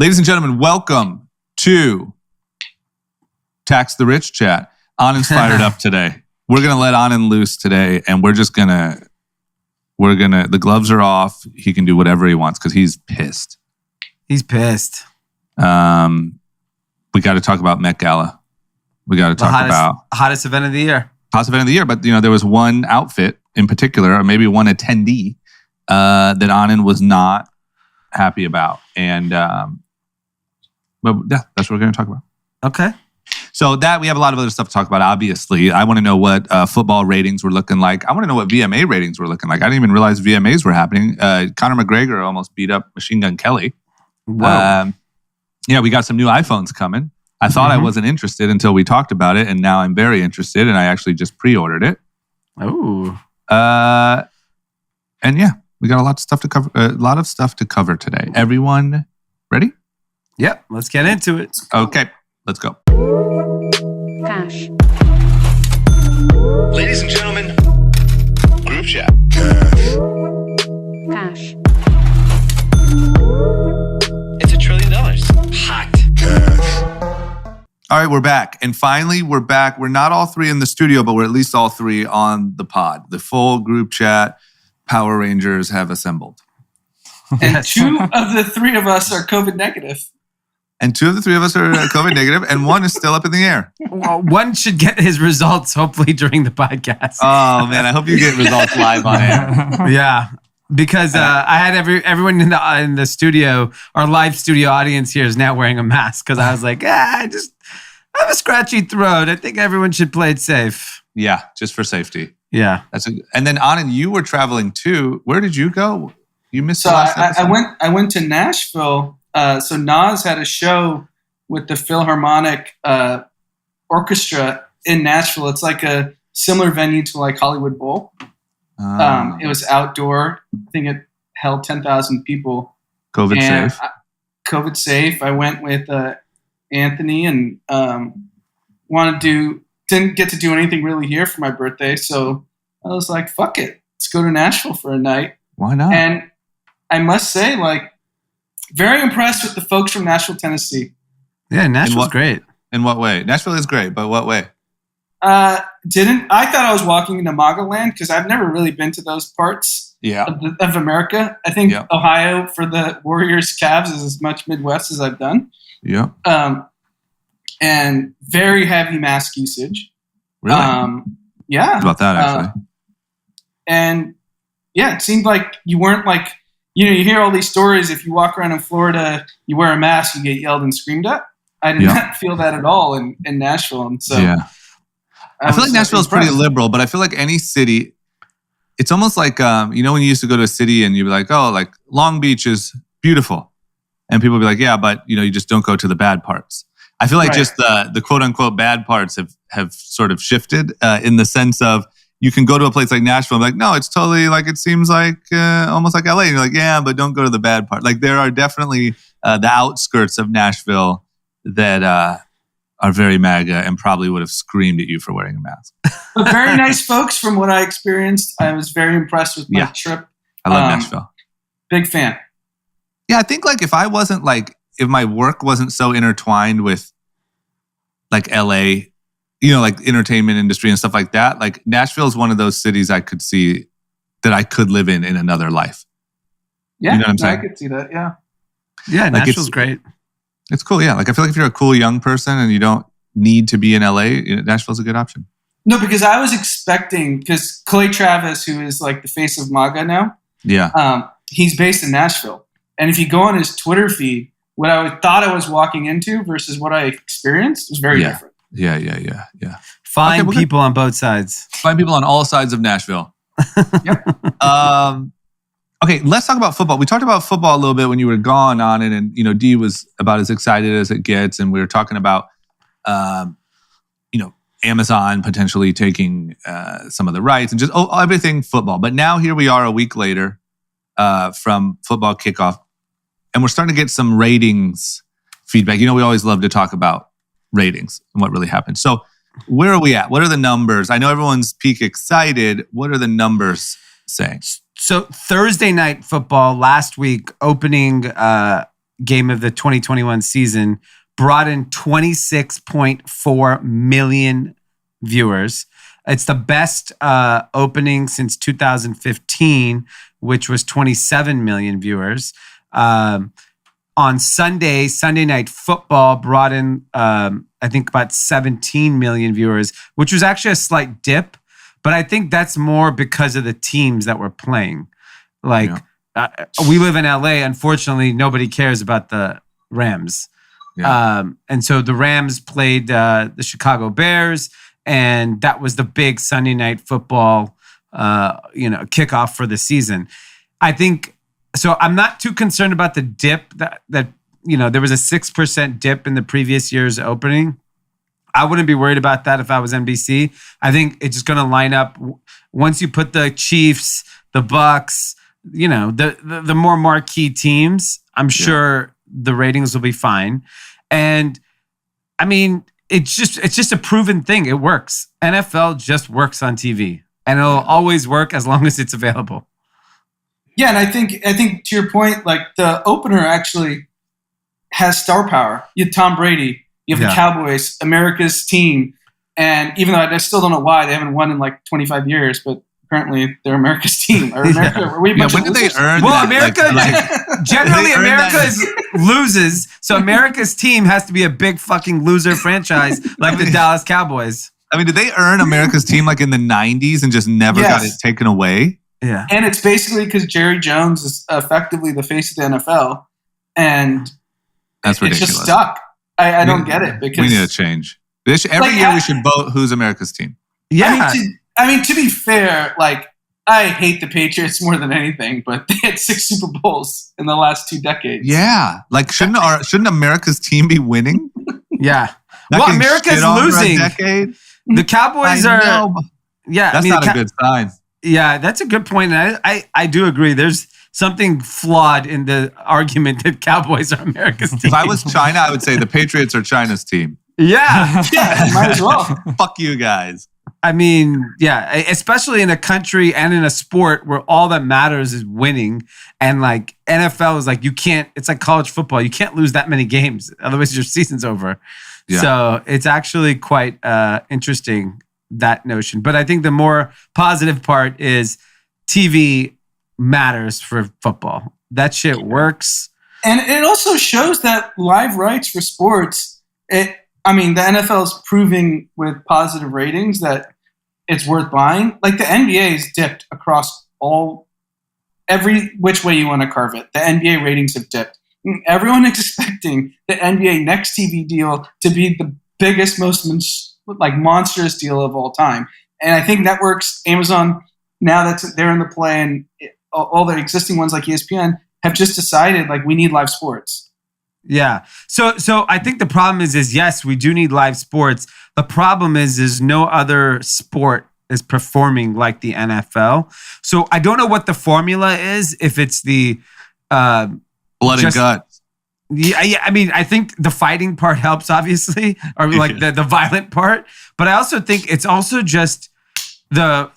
Ladies and gentlemen, welcome to Tax the Rich Chat. Anand's fired up today. We're going to let Anand loose today, and we're going to, the gloves are off. He can do whatever he wants because he's pissed. He's pissed. We got to talk about Met Gala. We got to talk about hottest event of the year. Hottest event of the year, but there was one outfit in particular, or maybe one attendee that Anand was not happy about, and but yeah, that's what we're going to talk about. Okay. So we have a lot of other stuff to talk about. Obviously, I want to know what football ratings were looking like. I want to know what VMA ratings were looking like. I didn't even realize VMAs were happening. Conor McGregor almost beat up Machine Gun Kelly. Whoa. Yeah, we got some new iPhones coming. I thought I wasn't interested until we talked about it, and now I'm very interested, and I actually just pre-ordered it. Oh. And yeah, we got a lot of stuff to cover today. Everyone ready? Yep, let's get into it. Okay, let's go. Cash. Ladies and gentlemen, group chat. Cash. It's $1 trillion. Hot. All right, we're back. And finally, we're back. We're not all three in the studio, but we're at least all three on the pod. The full group chat Power Rangers have assembled. And two of the three of us are COVID negative. And two of the three of us are COVID negative, and one is still up in the air. Well, one should get his results hopefully during the podcast. Oh, man, I hope you get results live on air. Yeah. Because I had everyone in the studio, our live studio audience here is now wearing a mask because I was like, I have a scratchy throat. I think everyone should play it safe. Yeah, just for safety. Yeah. And then Anand, you were traveling too. Where did you go? You missed So the last episode? I went to Nashville. So Nas had a show with the Philharmonic Orchestra in Nashville. It's like a similar venue to like Hollywood Bowl. It was outdoor. I think it held 10,000 people. COVID safe. COVID safe. I went with Anthony and didn't get to do anything really here for my birthday. So I was like, fuck it. Let's go to Nashville for a night. Why not? And I must say, very impressed with the folks from Nashville, Tennessee. Yeah, Nashville's great. In what way? Nashville is great, but what way? I thought I was walking into MAGA land because I've never really been to those parts of America. I think Ohio for the Warriors Cavs is as much Midwest as I've done. Yeah. And very heavy mask usage. Really? Yeah. How about that, actually? And yeah, it seemed like you weren't you hear all these stories. If you walk around in Florida, you wear a mask, you get yelled and screamed at. I did not feel that at all in Nashville. And so I feel like Nashville is pretty liberal, but I feel like any city, it's almost like, when you used to go to a city and you'd be like, oh, like Long Beach is beautiful. And people would be like, yeah, but you just don't go to the bad parts. I feel like just the quote unquote bad parts have sort of shifted in the sense of you can go to a place like Nashville and be like, no, it's totally it seems like almost like LA. And you're like, yeah, but don't go to the bad part. Like there are definitely the outskirts of Nashville that are very MAGA and probably would have screamed at you for wearing a mask. But very nice folks from what I experienced. I was very impressed with my trip. I love Nashville. Big fan. Yeah, I think if I wasn't if my work wasn't so intertwined with LA, entertainment industry and stuff like that, Nashville is one of those cities I could see that I could live in another life. Yeah, you know what I'm saying? I could see that, yeah. Yeah, Nashville's great. It's cool, yeah. I feel like if you're a cool young person and you don't need to be in LA, Nashville's a good option. No, because I was expecting, because Clay Travis, who is the face of MAGA now, he's based in Nashville. And if you go on his Twitter feed, what I thought I was walking into versus what I experienced was very different. Yeah. Find people on both sides. Find people on all sides of Nashville. Yep. Okay, let's talk about football. We talked about football a little bit when you were gone on it, and Dee was about as excited as it gets, and we were talking about, Amazon potentially taking some of the rights and just everything football. But now here we are a week later from football kickoff, and we're starting to get some ratings feedback. We always love to talk about ratings and what really happened. So where are we at? What are the numbers? I know everyone's peak excited. What are the numbers saying? So Thursday night football last week, opening game of the 2021 season, brought in 26.4 million viewers. It's the best opening since 2015, which was 27 million viewers. On Sunday Night Football brought in, I think, about 17 million viewers, which was actually a slight dip. But I think that's more because of the teams that were playing. Like, we live in LA. Unfortunately, nobody cares about the Rams. Yeah. And so the Rams played the Chicago Bears, and that was the big Sunday Night Football, kickoff for the season. I think, so I'm not too concerned about the dip that there was a 6% dip in the previous year's opening. I wouldn't be worried about that if I was NBC. I think it's just going to line up once you put the Chiefs, the Bucks, the more marquee teams. I'm sure the ratings will be fine. And I mean, it's just a proven thing. It works. NFL just works on TV, and it'll always work as long as it's available. Yeah, and I think to your point, like the opener actually has star power. You have Tom Brady. You have the Cowboys, America's team. And even though I still don't know why they haven't won in like 25 years, but apparently they're America's team. Or America, when did they earn Well, that? America, generally America loses. So America's team has to be a big fucking loser franchise like the Dallas Cowboys. I mean, did they earn America's team like in the 90s and just never got it taken away? Yeah. And it's basically because Jerry Jones is effectively the face of the NFL. And that's ridiculous. It's just stuck. I don't get it because we need a change. Every year we should vote who's America's team. Yeah. I mean, to be fair, like I hate the Patriots more than anything, but they had 6 Super Bowls in the last 2 decades. Yeah, like shouldn't America's team be winning? Yeah. Well, America's losing. The Cowboys are. Yeah, that's not a good sign. Yeah, that's a good point. And I do agree. There's something flawed in the argument that Cowboys are America's team. If I was China, I would say the Patriots are China's team. Yeah. Yeah, might as well. Fuck you guys. I mean, yeah, especially in a country and in a sport where all that matters is winning. And like NFL is like, it's like college football. You can't lose that many games. Otherwise your season's over. Yeah. So it's actually quite interesting, that notion. But I think the more positive part is TV matters for football. That shit works. And it also shows that live rights for sports, the NFL is proving with positive ratings that it's worth buying. Like the NBA has dipped across every which way you want to carve it. The NBA ratings have dipped. Everyone is expecting the NBA next TV deal to be the biggest, most monstrous deal of all time. And I think networks, Amazon, now that they're in the play, and all the existing ones like ESPN have just decided like we need live sports. Yeah. So I think the problem is yes, we do need live sports. The problem is no other sport is performing like the NFL. So I don't know what the formula is, if it's the blood and guts. Yeah. I mean, I think the fighting part helps, obviously, or like the violent part. But I also think it's also just the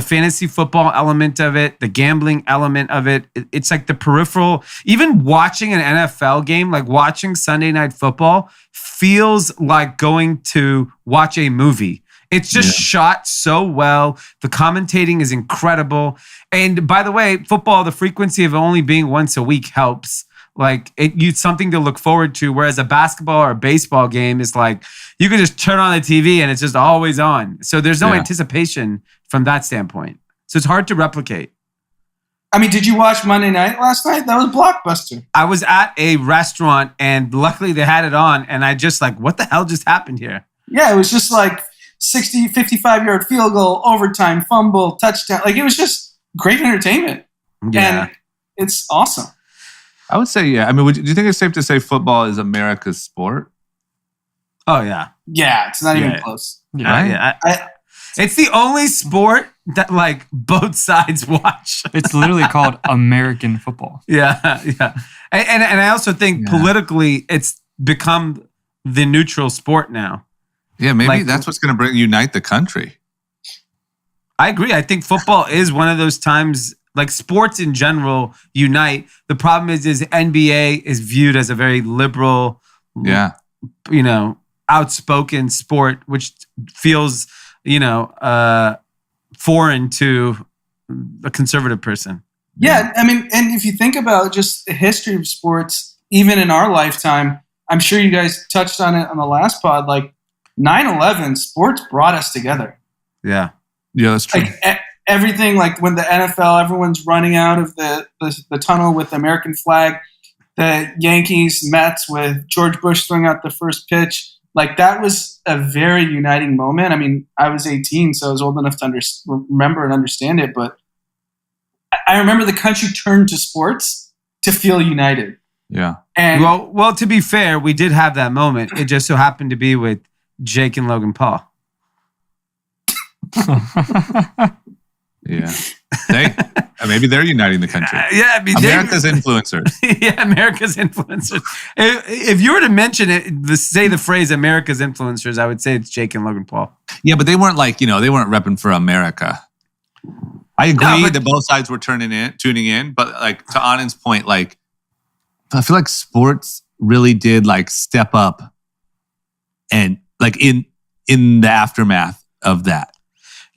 fantasy football element of it, the gambling element of it. It's like the peripheral. Even watching an NFL game, like watching Sunday Night Football, feels like going to watch a movie. It's just shot so well. The commentating is incredible. And by the way, football, the frequency of only being once a week helps. Like it's something to look forward to. Whereas a basketball or a baseball game is like, you can just turn on the TV and it's just always on. So there's no anticipation from that standpoint. So it's hard to replicate. I mean, did you watch Monday Night last night? That was Blockbuster. I was at a restaurant and luckily they had it on. And I just like, what the hell just happened here? Yeah, it was just like 60, 55-yard field goal, overtime, fumble, touchdown. Like it was just great entertainment. Yeah. And it's awesome. I would say, yeah. I mean, do you think it's safe to say football is America's sport? Oh, yeah. Yeah, it's not even close. Yeah. It's the only sport that like both sides watch. It's literally called American football. Yeah. And I also think politically it's become the neutral sport now. Yeah, maybe that's what's going to unite the country. I agree. I think football is one of those times Like sports in general unite. The problem is NBA is viewed as a very liberal, outspoken sport, which feels, foreign to a conservative person. Yeah, I mean, and if you think about just the history of sports, even in our lifetime, I'm sure you guys touched on it on the last pod, like 9/11, sports brought us together. Yeah. Yeah, that's true. Like everything, like when the NFL, everyone's running out of the tunnel with the American flag, the Yankees, Mets with George Bush throwing out the first pitch. Like that was a very uniting moment. I mean, I was 18, so I was old enough to remember and understand it. But I remember the country turned to sports to feel united. Yeah. And well, to be fair, we did have that moment. It just so happened to be with Jake and Logan Paul. Yeah. Maybe they're uniting the country. Yeah, I mean, America's influencers. Yeah, America's influencers. If you were to mention it, say the phrase America's influencers, I would say it's Jake and Logan Paul. Yeah, but they weren't they weren't repping for America. I agree that both sides were tuning in, but like to Anand's point, like I feel like sports really did like step up and like in the aftermath of that.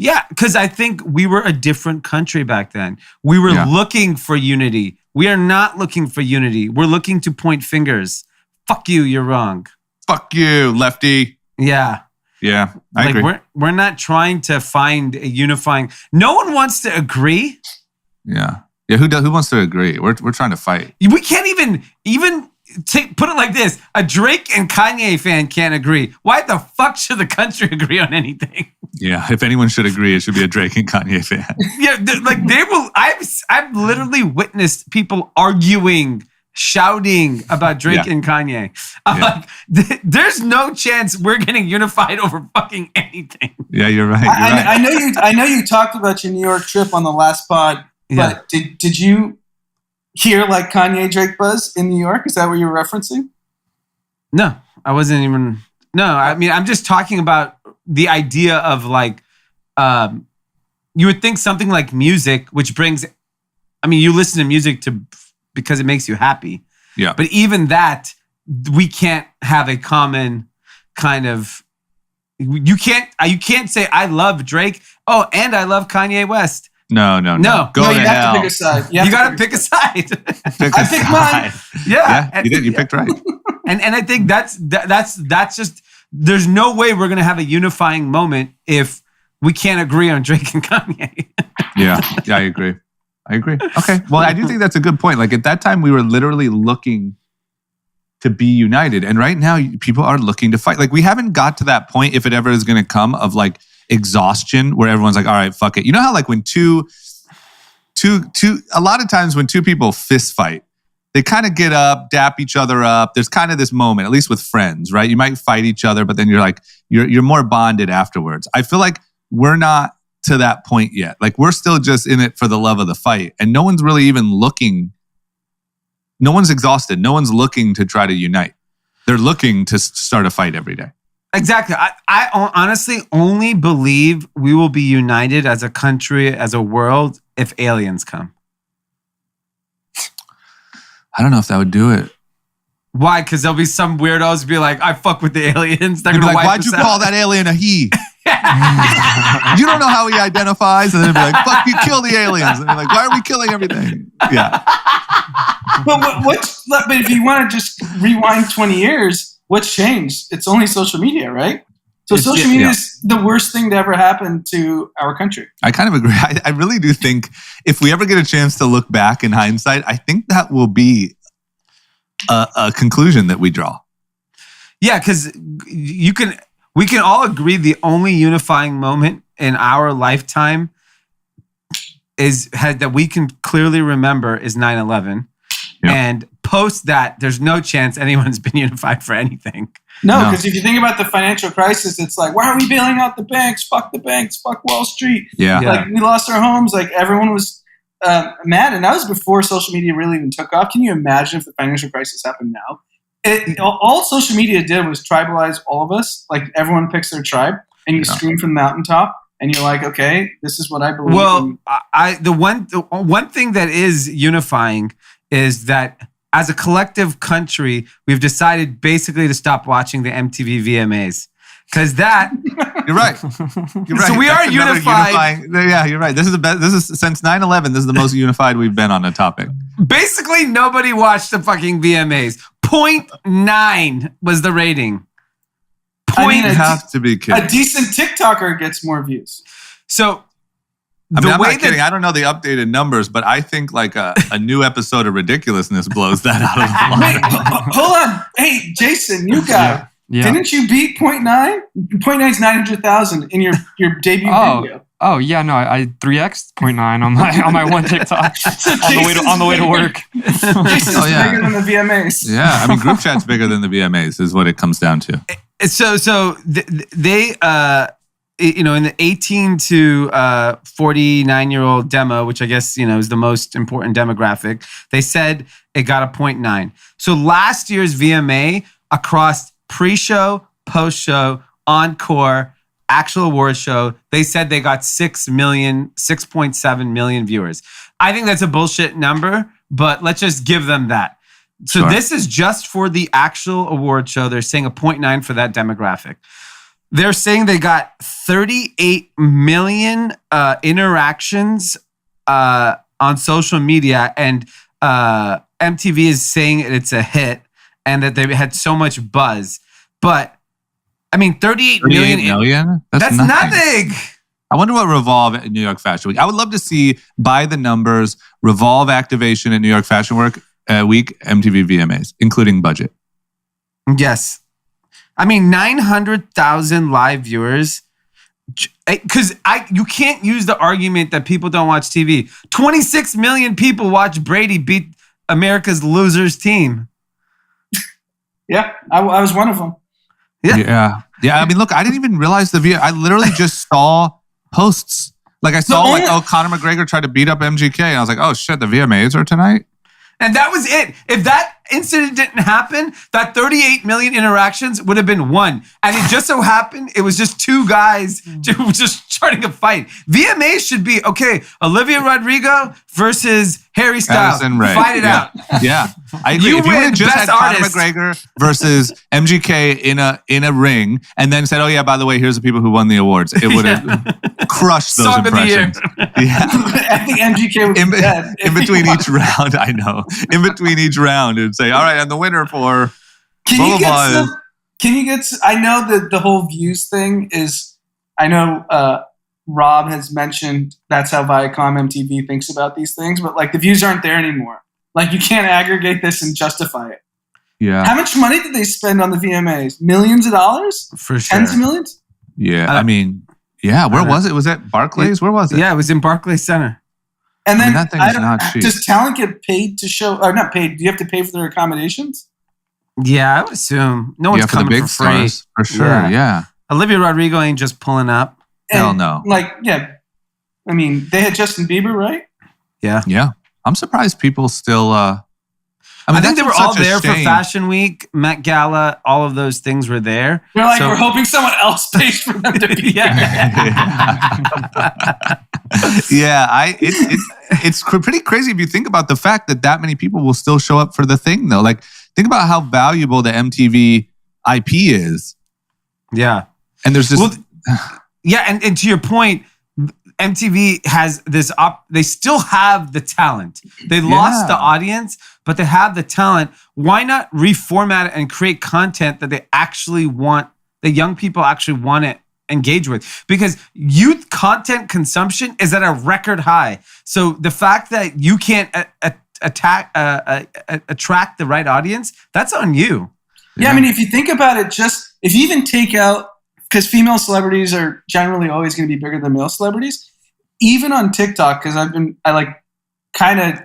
Yeah, because I think we were a different country back then. We were looking for unity. We are not looking for unity. We're looking to point fingers. Fuck you, you're wrong. Fuck you, lefty. Yeah. Yeah, I agree. We're not trying to find a unifying. No one wants to agree. Yeah. Yeah, who wants to agree? We're trying to fight. We can't even put it like this. A Drake and Kanye fan can't agree. Why the fuck should the country agree on anything? Yeah, if anyone should agree, it should be a Drake and Kanye fan. Yeah, they will. I've literally witnessed people arguing, shouting about Drake and Kanye. I'm like, there's no chance we're getting unified over fucking anything. Yeah, you're right. I know you talked about your New York trip on the last pod, but did you hear like Kanye Drake buzz in New York? Is that what you're referencing? No, I wasn't even. No, I mean, I'm just talking about the idea of like, you would think something like music, which brings, I mean, you listen to music because it makes you happy. Yeah. But even that, we can't have a common kind of, you can't say, I love Drake. Oh, and I love Kanye West. No. Go to you hell. have to pick a side. You got to pick a side. I picked mine. Yeah. You did. You picked right. And I think that's just, there's no way we're going to have a unifying moment if we can't agree on Drake and Kanye. Yeah, I agree. Okay. Well, I do think that's a good point. Like at that time, we were literally looking to be united. And right now, people are looking to fight. Like we haven't got to that point, if it ever is going to come, of like exhaustion where everyone's like, all right, fuck it. You know how like when a lot of times when two people fist fight, they kind of get up, dap each other up. There's kind of this moment, at least with friends, right? You might fight each other, but then you're like, you're more bonded afterwards. I feel like we're not to that point yet. Like we're still just in it for the love of the fight. And no one's really even looking. No one's exhausted. No one's looking to try to unite. They're looking to start a fight every day. Exactly. I honestly only believe we will be united as a country, as a world, if aliens come. I don't know if that would do it. Why? Because there'll be some weirdos be like, I fuck with the aliens. They're They'd be gonna like, wipe why'd you us out. call that alien a he? You don't know how he identifies. And then be like, fuck you, kill the aliens. And they're like, why are we killing everything? Yeah. But if you want to just rewind 20 years, what's changed? It's only social media, right? So social media is the worst thing to ever happen to our country. I kind of agree. I really do think if we ever get a chance to look back in hindsight, I think that will be a conclusion that we draw. Yeah, because we can all agree the only unifying moment in our lifetime that we can clearly remember is 9/11. Yep. And post that, there's no chance anyone's been unified for anything. No, because if you think about the financial crisis, it's like, why are we bailing out the banks? Fuck the banks. Fuck Wall Street. Yeah. Like we lost our homes. Like everyone was mad. And that was before social media really even took off. Can you imagine if the financial crisis happened now? All social media did was tribalize all of us. Like everyone picks their tribe and you scream from the mountaintop. and you're like, okay, this is what I believe. Well, the one thing that is unifying is that as a collective country, we've decided basically to stop watching the MTV VMAs. Because that... You're right. You're right. So we are unified. Yeah, you're right. This is the best. This is since 9/11. This is the most unified we've been on a topic. Basically, nobody watched the fucking VMAs. 0.9 was the rating. You have to be kidding. A decent TikToker gets more views. So... I'm not kidding. I don't know the updated numbers, but I think like a new episode of Ridiculousness blows that out of the water. Wait, hold on. Hey, Jason, you guy. Yeah. Didn't you beat 0.9? 0.9 is 900,000 in your debut video. Oh yeah, no, I 3x 0.9 on my one TikTok on the way to work. Jason's bigger than the VMAs. Yeah, I mean, group chat's bigger than the VMAs is what it comes down to. So they in the 18 to 49-year-old demo, which I guess is the most important demographic, they said it got a 0.9. So last year's VMA across pre-show, post-show, encore, actual award show, they said they got 6.7 million viewers. I think that's a bullshit number, but let's just give them that. So This is just for the actual award show. They're saying a 0.9 for that demographic. They're saying they got 38 million interactions on social media, and MTV is saying it's a hit and that they had so much buzz. But, I mean, 38 million? That's nothing. I wonder what Revolve at New York Fashion Week. I would love to see, by the numbers, Revolve activation at New York Fashion Week MTV VMAs, including budget. Yes. I mean, 900,000 live viewers. Because you can't use the argument that people don't watch TV. 26 million people watch Brady beat America's losers team. Yeah, I was one of them. Yeah. I mean, look, I didn't even realize I literally just saw posts. Like I saw Conor McGregor tried to beat up MGK, and I was like, oh shit, the VMAs are tonight. And that was it. If that incident didn't happen, that 38 million interactions would have been one. And it just so happened, it was just two guys just starting a fight. VMAs should be, okay, Olivia Rodrigo versus Harry Styles. Fight it out. Yeah. I agree. If you would have just had Conor McGregor versus MGK in a ring and then said, oh yeah, by the way, here's the people who won the awards, it would have crushed those impressions. Yeah. I think MGK would be dead. In between each round, I know. In between each round, it would say, all right, and the winner for Can you get I know that the whole views thing is, I know Rob has mentioned that's how Viacom MTV thinks about these things, but like the views aren't there anymore. Like you can't aggregate this and justify it. Yeah. How much money did they spend on the VMAs? Millions of dollars? For sure. Tens of millions? Yeah. I mean, yeah. Where was it? Was it Barclays? Where was it? Yeah, it was in Barclays Center. And then that thing is not cheap. Does talent get paid to show, or not paid? Do you have to pay for their accommodations? Yeah, I would assume. No one's coming for the big for free. Stars, for sure, yeah. Olivia Rodrigo ain't just pulling up. Hell no. I mean, they had Justin Bieber, right? Yeah. Yeah. I'm surprised people still... I think they were all there for Fashion Week, Met Gala, all of those things were there. They're like, we're hoping someone else pays for them to be there. It's pretty crazy if you think about the fact that many people will still show up for the thing, though. Like, think about how valuable the MTV IP is. Yeah. And there's this... and to your point, MTV has this they still have the talent. They lost the audience, but they have the talent. Why not reformat it and create content that they actually want, the young people actually want to engage with? Because youth content consumption is at a record high. So the fact that you can't attract the right audience, that's on you. Yeah, I mean, if you think about it, just if you even take out, because female celebrities are generally always going to be bigger than male celebrities. Even on TikTok, because I like kind of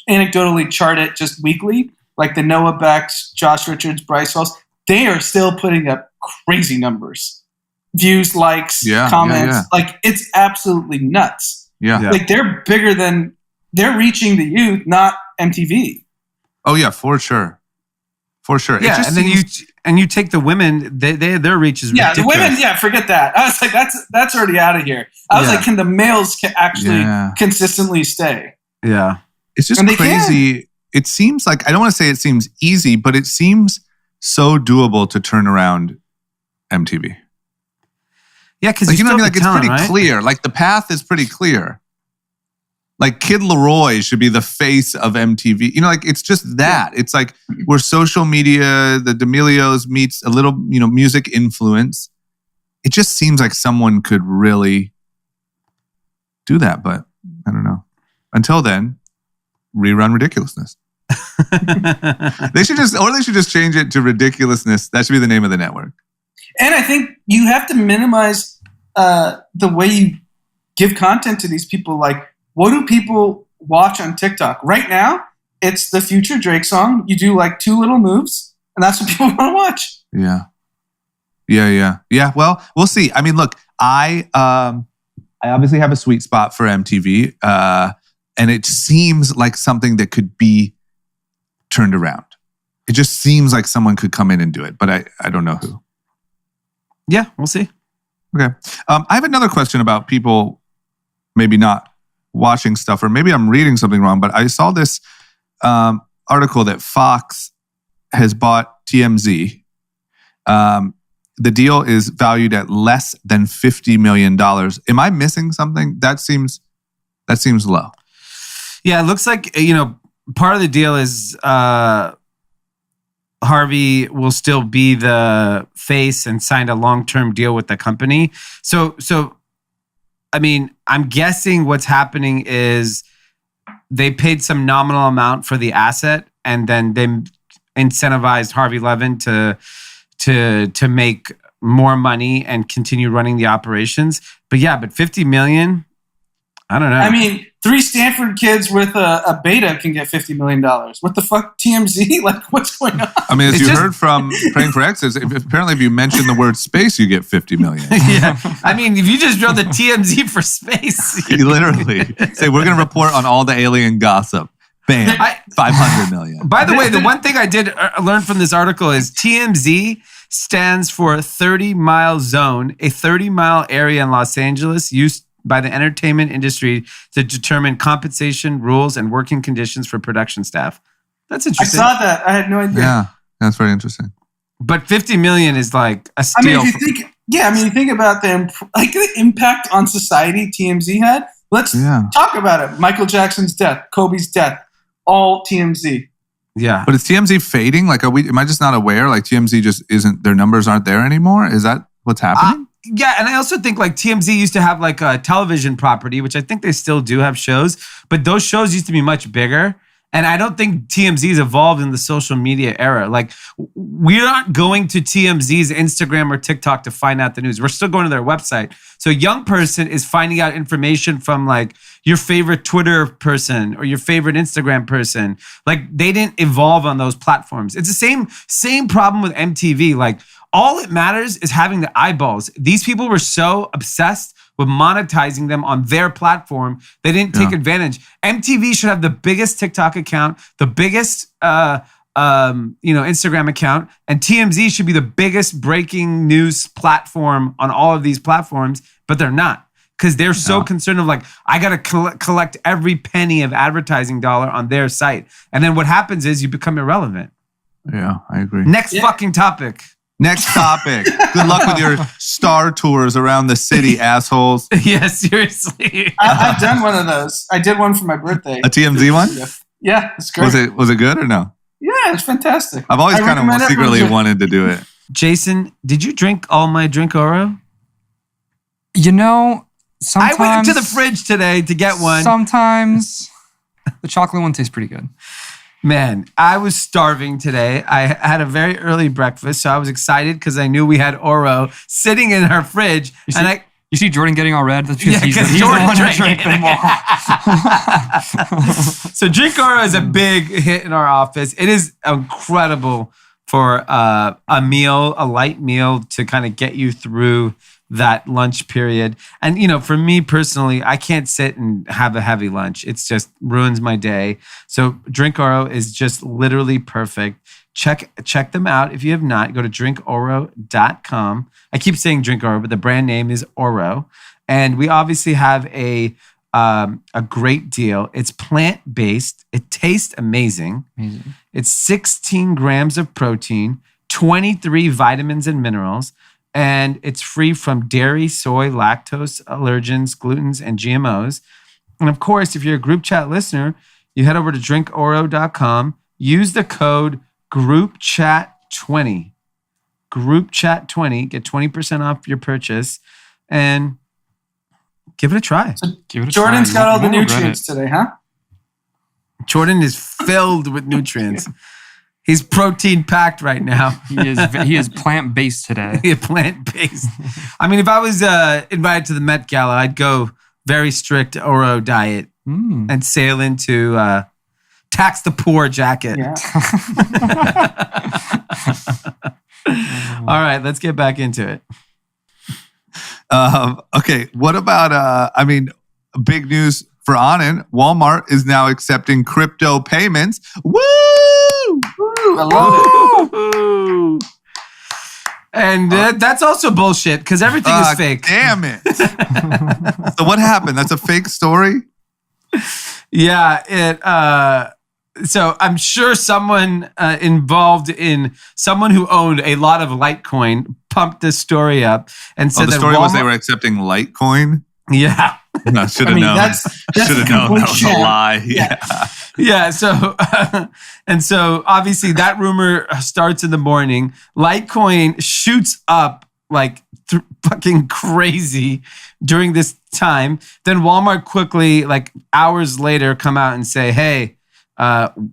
anecdotally chart it just weekly, like the Noah Becks, Josh Richards, Bryce Wells, they are still putting up crazy numbers. Views, likes, comments. Yeah. Like, it's absolutely nuts. Yeah. Like, they're bigger they're reaching the youth, not MTV. Oh, yeah, for sure. For sure. It Yeah, just and then you take the women, their reach is Yeah, ridiculous. the women, forget that. I was like, that's already out of here. I was like, can the males actually consistently stay? Yeah. It's just crazy. It seems like, I don't want to say it seems easy, but it seems so doable to turn around MTV. Yeah, because like, you know what I mean? Like, it's pretty clear. Like, the path is pretty clear. Like, Kid Leroy should be the face of MTV. You know, like, it's just that. It's like where social media, the D'Amelios meets a little, music influence. It just seems like someone could really do that, but I don't know. Until then, rerun ridiculousness. They should just change it to ridiculousness. That should be the name of the network. And I think you have to minimize the way you give content to these people. Like, what do people watch on TikTok? Right now, it's the Future Drake song. You do like 2 little moves, and that's what people want to watch. Yeah. Well, we'll see. I mean, look, I obviously have a sweet spot for MTV, and it seems like something that could be turned around. It just seems like someone could come in and do it, but I don't know who. Yeah, we'll see. Okay. I have another question about people maybe not watching stuff, or maybe I'm reading something wrong, but I saw this article that Fox has bought TMZ. The deal is valued at less than $50 million. Am I missing something? That seems low. Yeah, it looks like, part of the deal is Harvey will still be the face and signed a long-term deal with the company. So I mean, I'm guessing what's happening is they paid some nominal amount for the asset, and then they incentivized Harvey Levin to make more money and continue running the operations. But 50 million, I don't know. I mean, 3 Stanford kids with a beta can get $50 million. What the fuck, TMZ? Like, what's going on? I mean, as you heard from Praying for X's, apparently if you mention the word space, you get 50 million. Yeah. I mean, if you just draw the TMZ for space. You literally say, we're going to report on all the alien gossip. Bam, 500 million. By the way, the one thing I did learn from this article is TMZ stands for 30-mile zone, a 30-mile area in Los Angeles used by the entertainment industry to determine compensation, rules, and working conditions for production staff. That's interesting. I saw that. I had no idea. Yeah, that's very interesting. But 50 million is like a steal. I mean, you think about the impact on society TMZ had. Let's talk about it. Michael Jackson's death, Kobe's death, all TMZ. Yeah. But is TMZ fading? Like, am I just not aware? Like, TMZ just isn't, their numbers aren't there anymore? Is that what's happening? Yeah, and I also think like TMZ used to have like a television property, which I think they still do have shows, but those shows used to be much bigger. And I don't think TMZ's evolved in the social media era. Like, we're not going to TMZ's Instagram or TikTok to find out the news. We're still going to their website. So a young person is finding out information from like your favorite Twitter person or your favorite Instagram person. Like, they didn't evolve on those platforms. It's the same problem with MTV. Like, all it matters is having the eyeballs. These people were so obsessed with monetizing them on their platform, they didn't take advantage. MTV should have the biggest TikTok account, the biggest Instagram account, and TMZ should be the biggest breaking news platform on all of these platforms, but they're not, because they're so concerned of like, I got to collect every penny of advertising dollar on their site. And then what happens is you become irrelevant. Yeah, I agree. Next fucking topic. Next topic. Good luck with your star tours around the city, assholes. Yeah, seriously. I've done one of those. I did one for my birthday. A TMZ one? Yeah, it's great. Was it good or no? Yeah, it's fantastic. I've always kind of secretly wanted to do it. Jason, did you drink all my drink Oro? Sometimes I went into the fridge today to get one. Sometimes the chocolate one tastes pretty good. Man, I was starving today. I had a very early breakfast, so I was excited because I knew we had Oro sitting in our fridge. You see Jordan getting all red? That's because he's the Jordan one who drank them all. So Drink Oro is a big hit in our office. It is incredible for a light meal to kind of get you through that lunch period. And, for me personally, I can't sit and have a heavy lunch. It's just ruins my day. So Drink Oro is just literally perfect. Check them out. If you have not, go to drinkoro.com. I keep saying Drink Oro, but the brand name is Oro. And we obviously have a great deal. It's plant-based. It tastes amazing. It's 16 grams of protein, 23 vitamins and minerals, and it's free from dairy, soy, lactose, allergens, glutens, and GMOs. And of course, if you're a group chat listener, you head over to drinkoro.com, use the code GROUPCHAT20. GROUPCHAT20, get 20% off your purchase, and give it a try. Jordan's got all the nutrients today, huh? Jordan is filled with nutrients. He's protein packed right now. He is plant based today. He's plant based. I mean, if I was invited to the Met Gala, I'd go very strict Oro diet and sail into tax the poor jacket. Yeah. All right, let's get back into it. Okay, what about, big news for Anand. Walmart is now accepting crypto payments. Woo! I love it. And that's also bullshit because everything is fake. Damn it. So what happened? That's a fake story? Yeah, so I'm sure someone involved in someone who owned a lot of Litecoin pumped this story up and said the story was they were accepting Litecoin? Yeah. No, should have known. Should have known that was a lie. Yeah. So, and so obviously that rumor starts in the morning. Litecoin shoots up like fucking crazy during this time. Then Walmart quickly, like hours later, come out and say, hey,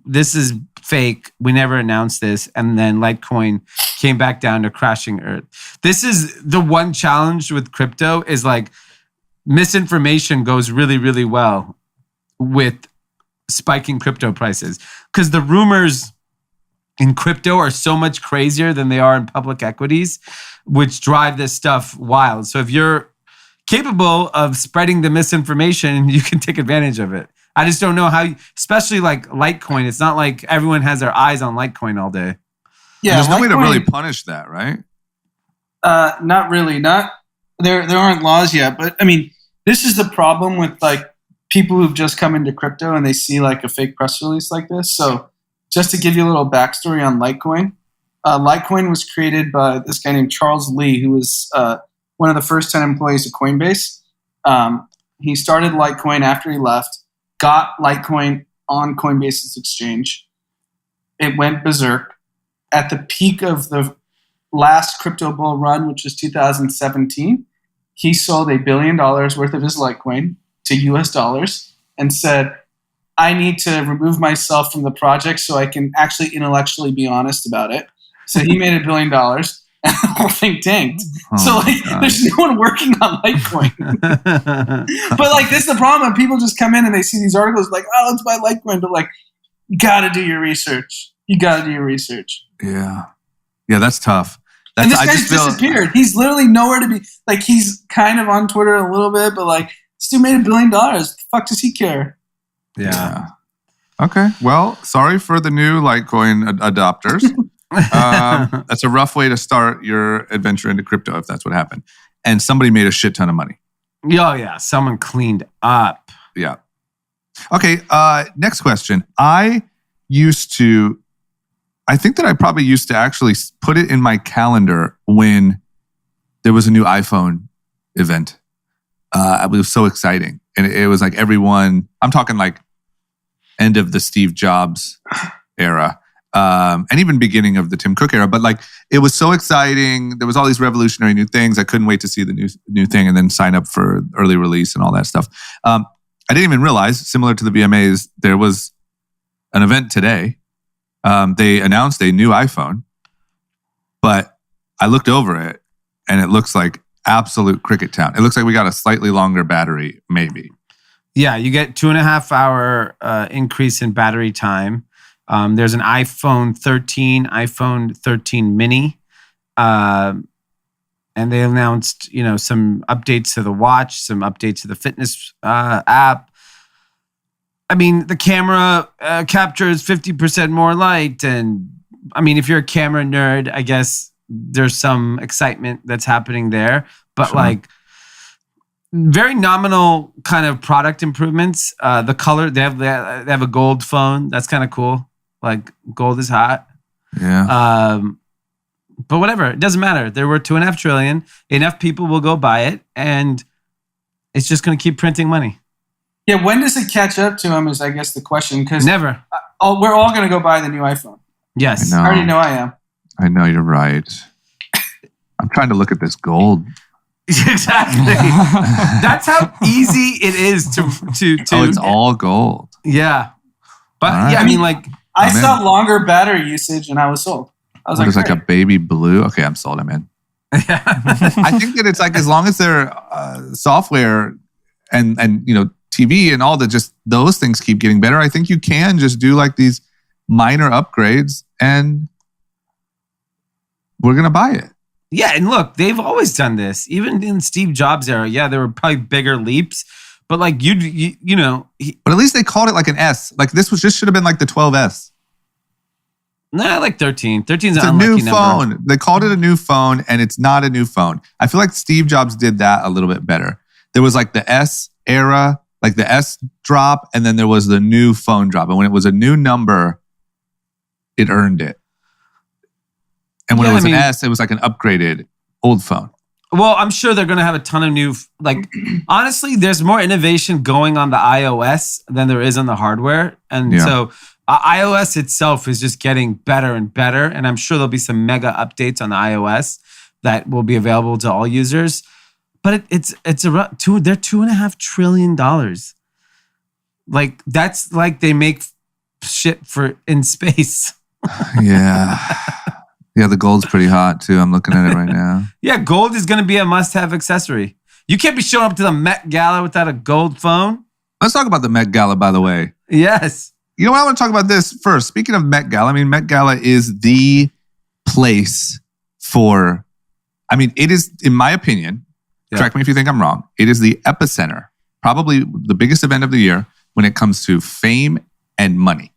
this is fake. We never announced this. And then Litecoin came back down to crashing earth. This is the one challenge with crypto is like misinformation goes really, really well with spiking crypto prices because the rumors in crypto are so much crazier than they are in public equities, which drive this stuff wild. So if you're capable of spreading the misinformation, you can take advantage of it. I just don't know how, especially like Litecoin. It's not like everyone has their eyes on Litecoin all day. Yeah, there's no way to really punish that, right? Not really. There aren't laws yet, but I mean, this is the problem with like people who've just come into crypto and they see like a fake press release like this. So just to give you a little backstory on Litecoin, Litecoin was created by this guy named Charles Lee, who was one of the first 10 employees of Coinbase. He started Litecoin after he left, got Litecoin on Coinbase's exchange. It went berserk. At the peak of the last crypto bull run, which was 2017, he sold $1 billion worth of his Litecoin to US dollars and said, I need to remove myself from the project so I can actually intellectually be honest about it. So he made $1 billion and the whole thing tanked. There's no one working on Litecoin. But like, this is the problem when people just come in and they see these articles like, oh, let's buy Litecoin. But like, you got to do your research. Yeah. Yeah, that's tough. And this guy's disappeared. He's literally nowhere to be. Like, he's kind of on Twitter a little bit, but like, this dude made $1 billion. The fuck does he care? Yeah. Okay. Well, sorry for the new Litecoin adopters. That's a rough way to start your adventure into crypto if that's what happened. And somebody made a shit ton of money. Oh, yeah. Someone cleaned up. Yeah. Okay. Next question. I think that I probably used to actually put it in my calendar when there was a new iPhone event. It was so exciting. And it was like everyone, I'm talking like end of the Steve Jobs era, and even beginning of the Tim Cook era. But like, it was so exciting. There was all these revolutionary new things. I couldn't wait to see the new thing and then sign up for early release and all that stuff. I didn't even realize, similar to the VMAs, there was an event today. They announced a new iPhone, but I looked over it and it looks like absolute cricket town. It looks like we got a slightly longer battery, maybe. Yeah, you get 2.5 hour increase in battery time. There's an iPhone 13, iPhone 13 mini. And they announced, some updates to the watch, some updates to the fitness app. I mean, the camera captures 50% more light and I mean, if you're a camera nerd, I guess there's some excitement that's happening there. But like very nominal kind of product improvements. The color, they have a gold phone. That's kind of cool. Like gold is hot. Yeah. But whatever, it doesn't matter. There were 2.5 trillion. Enough people will go buy it, and it's just going to keep printing money. Yeah, when does it catch up to them is, I guess, the question. Because never. We're all going to go buy the new iPhone. Yes. I already know I am. I know, you're right. I'm trying to look at this gold. Exactly. That's how easy it is to. Oh, it's all gold. Yeah. But right. yeah, I mean, like. I saw longer battery usage and I was sold. I was it's like a baby blue. Okay, I'm sold. I'm in. I think that it's like as long as their software and TV and all that, just those things keep getting better. I think you can just do like these minor upgrades and we're gonna buy it. Yeah, and look, they've always done this. Even in Steve Jobs' era, yeah, there were probably bigger leaps. But like you know, but at least they called it like an S. Like this should have been like the 12S. Nah, like 13. 13's it's an a new unlucky phone. number. They called it a new phone, and it's not a new phone. I feel like Steve Jobs did that a little bit better. There was like the S era, like the S drop, and then there was the new phone drop. And when it was a new number, it earned it. And when it was an S, it was like an upgraded old phone. Well, I'm sure they're going to have a ton of new, like, honestly, there's more innovation going on the iOS than there is on the hardware. And so iOS itself is just getting better and better. And I'm sure there'll be some mega updates on the iOS that will be available to all users. But it's around they're $2.5 trillion. Like, that's like they make shit in space. Yeah. Yeah, the gold's pretty hot too. I'm looking at it right now. Yeah, gold is going to be a must-have accessory. You can't be showing up to the Met Gala without a gold phone. Let's talk about the Met Gala, by the way. Yes. You know what? I want to talk about this first. Speaking of Met Gala, I mean, Met Gala is the place for, I mean, it is, in my opinion, correct me if you think I'm wrong, it is the epicenter, probably the biggest event of the year when it comes to fame and money.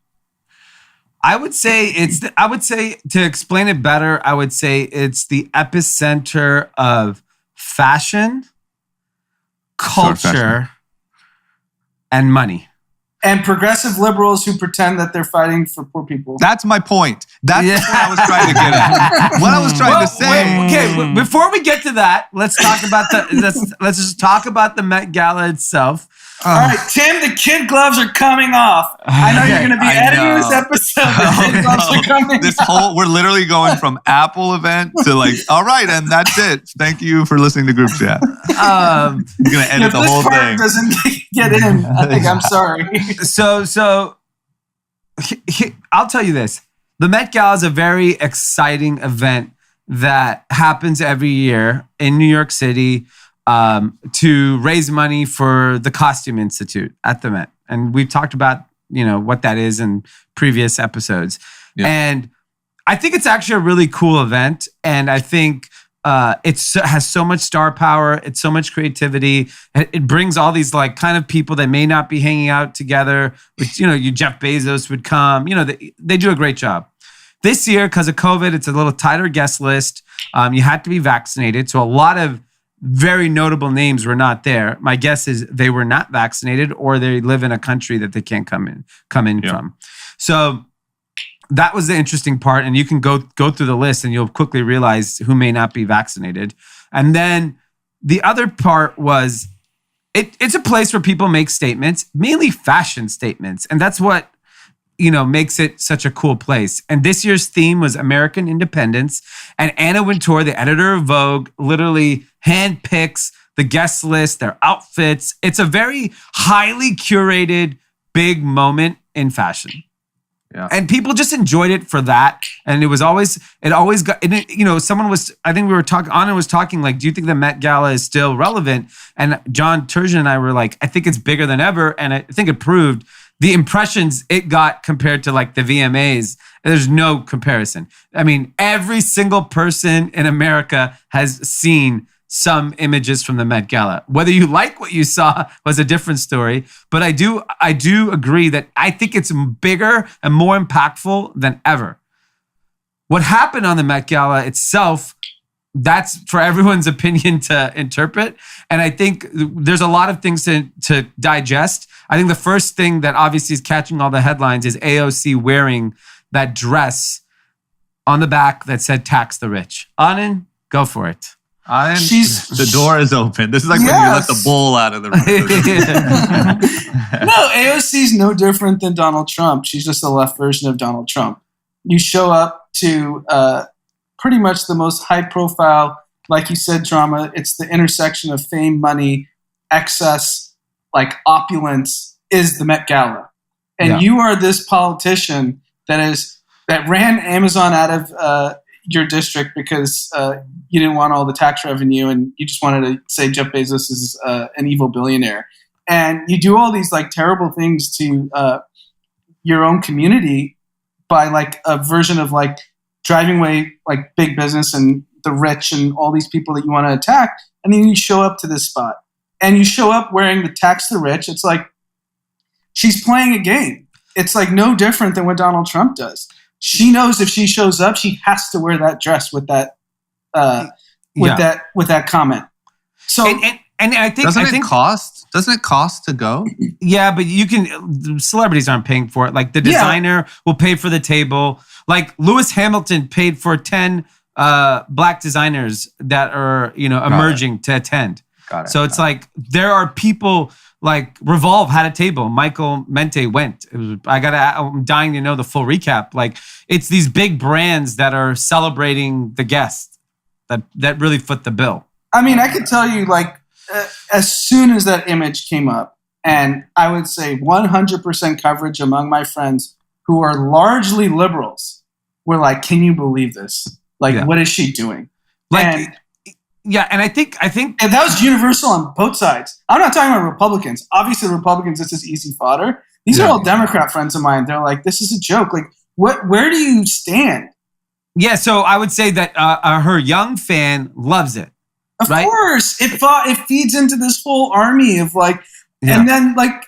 I would say to explain it better, I would say it's the epicenter of fashion, culture, and money. And progressive liberals who pretend that they're fighting for poor people. That's my point. That's what I was trying to get at. What I was trying to say. Okay, before we get to that, let's talk about let's just talk about the Met Gala itself. All right, Tim, the kid gloves are coming off. I know you're going to be editing this episode. The kid gloves are coming we're literally going from Apple event to like, all right, and that's it. Thank you for listening to Group Chat. You're going to edit the whole thing. If this part doesn't get in, I think I'm sorry. So I'll tell you this. The Met Gala is a very exciting event that happens every year in New York City. To raise money for the Costume Institute at the Met. And we've talked about, what that is in previous episodes. Yeah. And I think it's actually a really cool event. And I think it has so much star power. It's so much creativity. And it brings all these like kind of people that may not be hanging out together. Which, Jeff Bezos would come. They do a great job. This year, because of COVID, it's a little tighter guest list. You had to be vaccinated. So a lot of very notable names were not there. My guess is they were not vaccinated or they live in a country that they can't come in from. So that was the interesting part. And you can go through the list and you'll quickly realize who may not be vaccinated. And then the other part was it's a place where people make statements, mainly fashion statements. And that's what makes it such a cool place. And this year's theme was American independence. And Anna Wintour, the editor of Vogue, literally handpicks the guest list, their outfits. It's a very highly curated, big moment in fashion. Yeah. And people just enjoyed it for that. And it always got, someone was, I think we were talking, Anna was talking like, do you think the Met Gala is still relevant? And John Turgeon and I were like, I think it's bigger than ever. And I think it proved the impressions it got compared to like the VMAs, there's no comparison. I mean, every single person in America has seen some images from the Met Gala. Whether you like what you saw was a different story, but I do agree that I think it's bigger and more impactful than ever. What happened on the Met Gala itself, that's for everyone's opinion to interpret. And I think there's a lot of things to digest. I think the first thing that obviously is catching all the headlines is AOC wearing that dress on the back that said tax the rich. Anand, go for it. The door is open. This is like when you let the bull out of the room. No, AOC's no different than Donald Trump. She's just a left version of Donald Trump. You show up to pretty much the most high profile, like you said, drama. It's the intersection of fame, money, excess, like opulence is the Met Gala. And you are this politician that ran Amazon out of your district because you didn't want all the tax revenue and you just wanted to say Jeff Bezos is an evil billionaire. And you do all these like terrible things to your own community by like a version of like driving away like big business and the rich and all these people that you want to attack. And then you show up to this spot and you show up wearing the tax the rich. It's like she's playing a game. It's like no different than what Donald Trump does. She knows if she shows up, she has to wear that dress with that with that comment. So and I think doesn't it cost to go? Yeah, but celebrities aren't paying for it. Like the designer will pay for the table. Like Lewis Hamilton paid for 10 black designers that are emerging to attend. Got it. So it's like there are people. Like Revolve had a table. Michael Mente went. I'm dying to know the full recap. Like it's these big brands that are celebrating the guest that really foot the bill. I mean, I could tell you like as soon as that image came up, and I would say 100% coverage among my friends who are largely liberals were like, "Can you believe this? Like, what is she doing?" And I think and that was universal on both sides. I'm not talking about Republicans. Obviously, the Republicans, this is easy fodder. These are all Democrat friends of mine. They're like, this is a joke. Like, where do you stand? Yeah, so I would say that her young fan loves it. Of course. It feeds into this whole army of like, and then like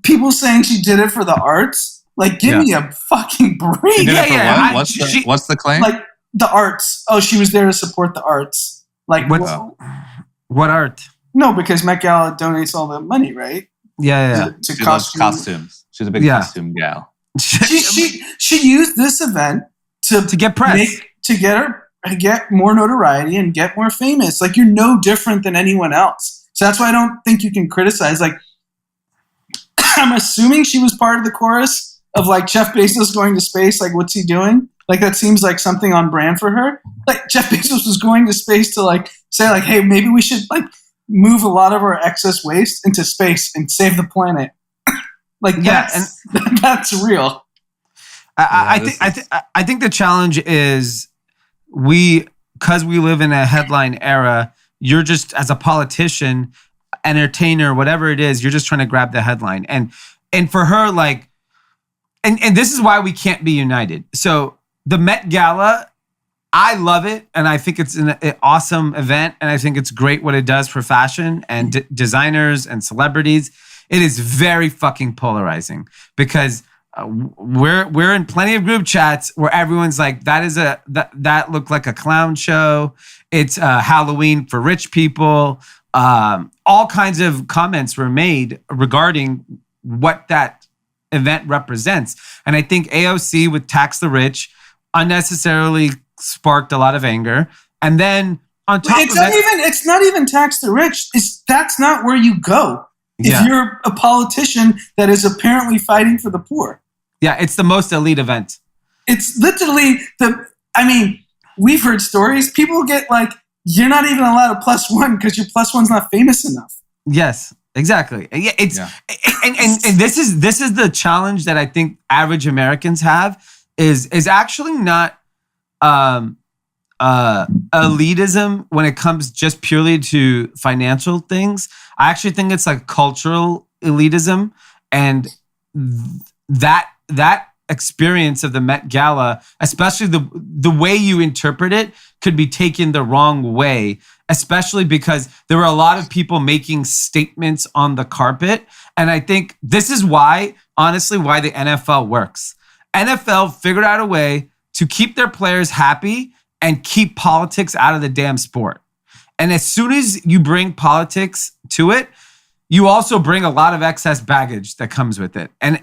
people saying she did it for the arts. Like, give me a fucking break. She did it for what? What's the claim? Like, the arts. Oh, she was there to support the arts. Like what art? No, because Met Gala donates all the money, right? Yeah. To costumes. She's a big costume gal. She used this event to get press, to get more notoriety and get more famous. Like you're no different than anyone else. So that's why I don't think you can criticize. Like I'm assuming she was part of the chorus of like Jeff Bezos going to space. Like what's he doing? Like that seems like something on brand for her. Like Jeff Bezos was going to space to like say like, hey, maybe we should like move a lot of our excess waste into space and save the planet. Like that's real. I think the challenge is because we live in a headline era. You're just as a politician, entertainer, whatever it is, you're just trying to grab the headline. And for her, like, and this is why we can't be united. So the Met Gala, I love it, and I think it's an awesome event, and I think it's great what it does for fashion and designers and celebrities. It is very fucking polarizing because we're in plenty of group chats where everyone's like, that looked like a clown show. It's Halloween for rich people. All kinds of comments were made regarding what that event represents, and I think AOC with Tax the Rich unnecessarily sparked a lot of anger. And then on top of that, it's not even tax the rich. That's not where you go if you're a politician that is apparently fighting for the poor. Yeah, it's the most elite event. It's literally we've heard stories. People get like, you're not even allowed a +1 because your +1's not famous enough. Yes, exactly. Yeah, and this is the challenge that I think average Americans have. Is actually not elitism when it comes just purely to financial things. I actually think it's like cultural elitism, and that experience of the Met Gala, especially the way you interpret it, could be taken the wrong way, especially because there were a lot of people making statements on the carpet. And I think this is why, honestly, why the NFL works. NFL figured out a way to keep their players happy and keep politics out of the damn sport. And as soon as you bring politics to it, you also bring a lot of excess baggage that comes with it. And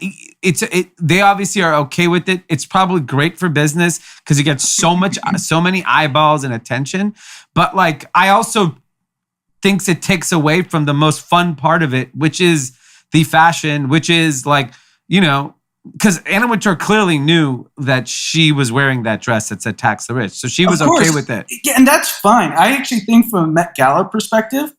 they obviously are okay with it. It's probably great for business because you get so many eyeballs and attention. But like, I also think it takes away from the most fun part of it, which is the fashion, which is like, you know, because Anna Wintour clearly knew that she was wearing that dress that said tax the rich. So she was okay with it. Yeah, and that's fine. I actually think from a Met Gala perspective,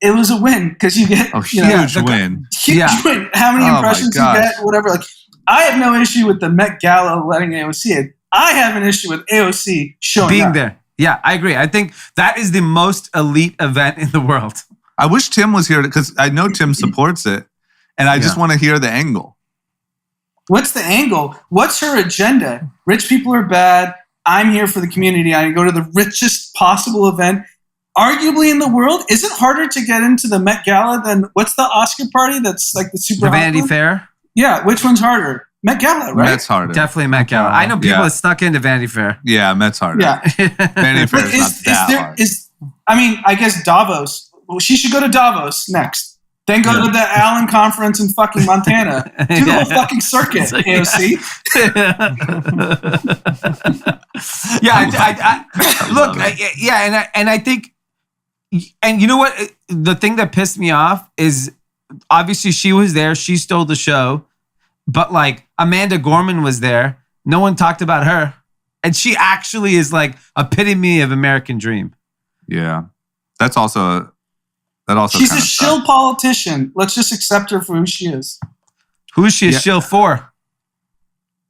it was a win because you get huge win. Huge win. How many impressions you get, whatever. Like, I have no issue with the Met Gala letting AOC in. I have an issue with AOC showing being up. there. Yeah, I agree. I think that is the most elite event in the world. I wish Tim was here because I know Tim supports it, and I just want to hear the angle. What's the angle? What's her agenda? Rich people are bad. I'm here for the community. I go to the richest possible event, arguably in the world. Is it harder to get into the Met Gala than what's the Oscar party? That's like the super. The Vanity Fair. Yeah, which one's harder? Met Gala, right? Met's harder. Definitely Met Gala. I know people that snuck into Vanity Fair. Yeah, Met's harder. Yeah, Vanity Fair is not that hard. I mean, I guess Davos. Well, she should go to Davos next. Then go to the Allen Conference in fucking Montana. Do the whole fucking circuit, AOC. And I think, and you know what? The thing that pissed me off is obviously she was there. She stole the show. But like Amanda Gorman was there. No one talked about her. And she actually is like epitome of American dream. Yeah. That also she's a shill politician. Let's just accept her for who she is. Who is she a shill for?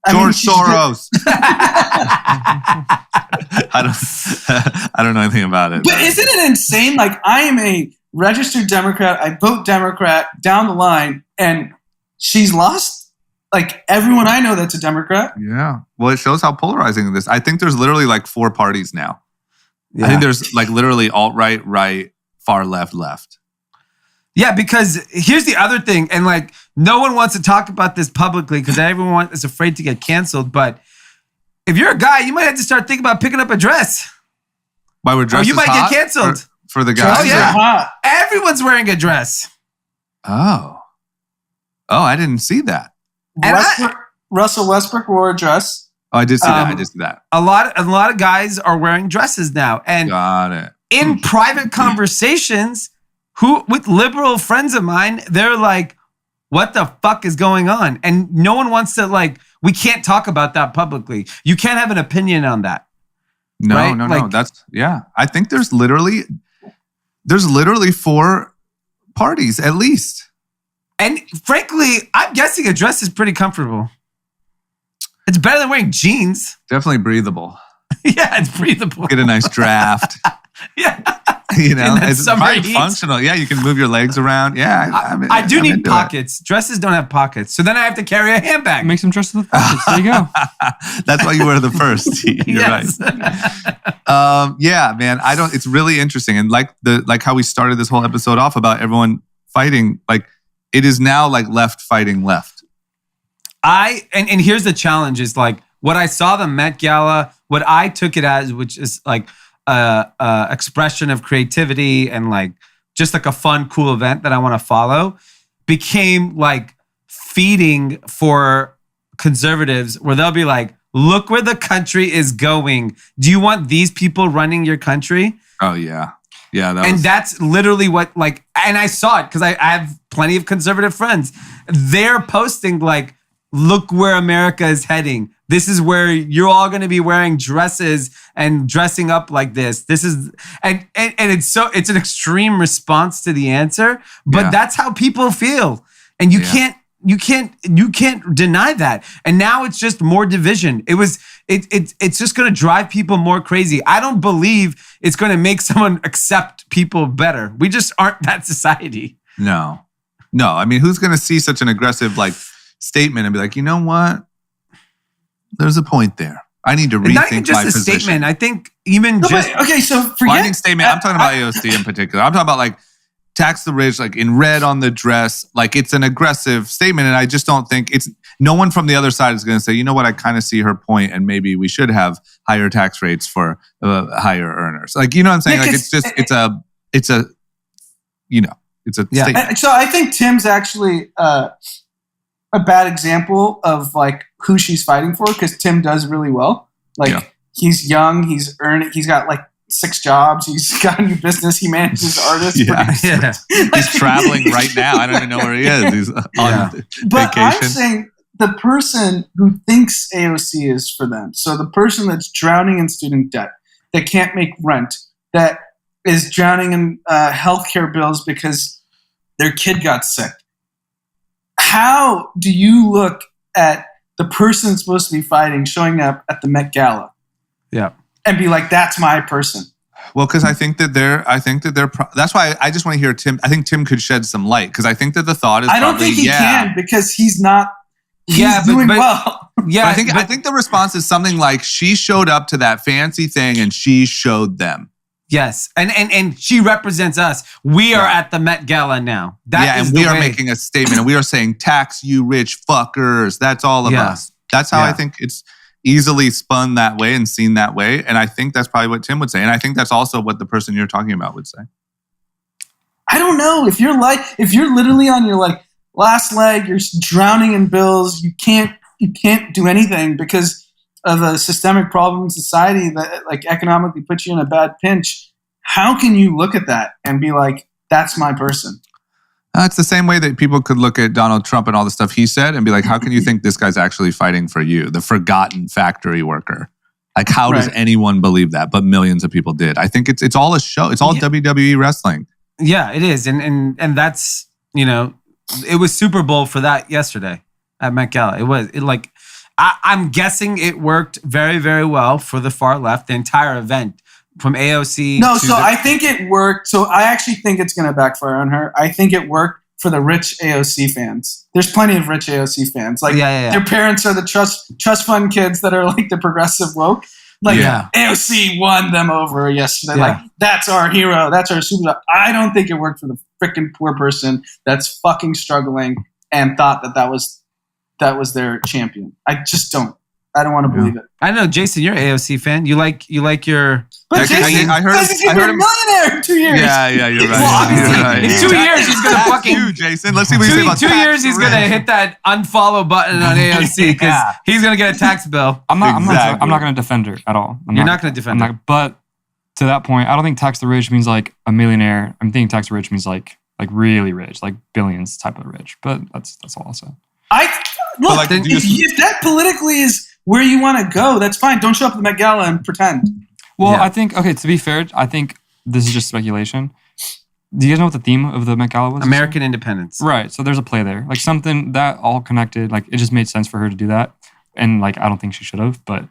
George Soros. I don't know anything about it. But isn't it insane? Like, I am a registered Democrat. I vote Democrat down the line, and she's lost. Like, everyone I know that's a Democrat. Yeah. Well, it shows how polarizing this. I think there's literally like 4 parties now. Yeah. I think there's like literally alt-right, right, far left. Yeah, because here's the other thing, and like no one wants to talk about this publicly because everyone is afraid to get canceled. But if you're a guy, you might have to start thinking about picking up a dress. Why we're dressed? Or you might get canceled for the guys. Oh yeah, everyone's wearing a dress. Oh, I didn't see that. Russell Westbrook wore a dress. Oh, I did see that. A lot of guys are wearing dresses now, and got it. In private conversations, with liberal friends of mine, they're like, what the fuck is going on? And no one wants to, like, we can't talk about that publicly. You can't have an opinion on that. No, right? No. That's, yeah. I think there's literally 4 parties at least. And frankly, I'm guessing a dress is pretty comfortable. It's better than wearing jeans. Definitely breathable. Yeah, it's breathable. Get a nice draft. Yeah. You know, it's very functional. Yeah, you can move your legs around. Yeah. I do need pockets. Dresses don't have pockets. So then I have to carry a handbag. Make some dresses with pockets. There you go. That's why you wear the first. You're right. Yeah, man. It's really interesting. And like how we started this whole episode off about everyone fighting, like it is now like left fighting left. And here's the challenge is like what I saw the Met Gala, what I took it as, which is like expression of creativity and like just like a fun, cool event that I want to follow, became like feeding for conservatives where they'll be like, look where the country is going. Do you want these people running your country? Oh, yeah. Yeah. That's literally what like, and I saw it because I have plenty of conservative friends. They're posting like, look where America is heading. This is where you're all going to be wearing dresses and dressing up like this. This is, and it's an extreme response to the answer, but that's how people feel. And you can't deny that. And now it's just more division. It's just going to drive people more crazy. I don't believe it's going to make someone accept people better. We just aren't that society. No. I mean, who's going to see such an aggressive like statement and be like, you know what? There's a point there. I need to rethink not even just my a position. statement. I think even Okay, so forget. Binding statement. I'm talking about AOC in particular. I'm talking about like tax the rich, like in red on the dress. Like it's an aggressive statement. And I just don't think no one from the other side is going to say, you know what, I kind of see her point and maybe we should have higher tax rates for higher earners. Like, you know what I'm saying? Like it's a statement. So I think Tim's actually a bad example of like who she's fighting for, because Tim does really well. Like he's young, he's got like 6 jobs, he's got a new business, he manages artists. He's traveling right now. I don't even know where he is. He's on But vacation. I'm saying the person who thinks AOC is for them, so the person that's drowning in student debt, that can't make rent, that is drowning in healthcare bills because their kid got sick. How do you look at the person that's supposed to be fighting showing up at the Met Gala? Yeah. And be like, that's my person. Well, because I think that that's why I just want to hear Tim. I think Tim could shed some light, because I think that the thought is I don't think he can, because he's not doing well. Yeah. I think the response is something like, she showed up to that fancy thing and she showed them. Yes. And she represents us. We are at the Met Gala now. And we are making a statement, and we are saying, tax you rich fuckers. That's all of us. That's how I think it's easily spun that way and seen that way. And I think that's probably what Tim would say. And I think that's also what the person you're talking about would say. I don't know. If you're literally on your like last leg, you're drowning in bills, you can't do anything because of a systemic problem in society that like economically puts you in a bad pinch. How can you look at that and be like, that's my person? It's the same way that people could look at Donald Trump and all the stuff he said and be like, how can you think this guy's actually fighting for you? The forgotten factory worker. Like, how does anyone believe that? But millions of people did. I think it's all a show. It's all WWE wrestling. Yeah, it is. And that's, it was Super Bowl for that yesterday at Met Gala. I'm guessing it worked very, very well for the far left, the entire event. From AOC. No, I think it worked. So I actually think it's going to backfire on her. I think it worked for the rich AOC fans. There's plenty of rich AOC fans. Like their parents are the trust fund kids that are like the progressive woke. Like AOC won them over yesterday. Like that's our hero. That's our super. I don't think it worked for the freaking poor person that's fucking struggling and thought that was their champion. I just don't. I don't want to believe it. I know, Jason, you're an AOC fan. You like your. But Jason, I heard him millionaire in 2 years. Yeah, you're right. Well, obviously, in 2 years he's gonna fucking. You, Jason. Let's see what you say about 2 years he's gonna hit that unfollow button on AOC because he's gonna get a tax bill. I'm not gonna defend her at all. You're not gonna defend her. But to that point, I don't think tax the rich means like a millionaire. I'm thinking tax the rich means like really rich, like billions type of rich. But that's all I'll say. If that politically is where you want to go, that's fine. Don't show up at the Met Gala and pretend. Well, I think, to be fair, I think this is just speculation. Do you guys know what the theme of the Met Gala was? American independence. Right. So there's a play there. Like something that all connected. Like it just made sense for her to do that. And like, I don't think she should have, but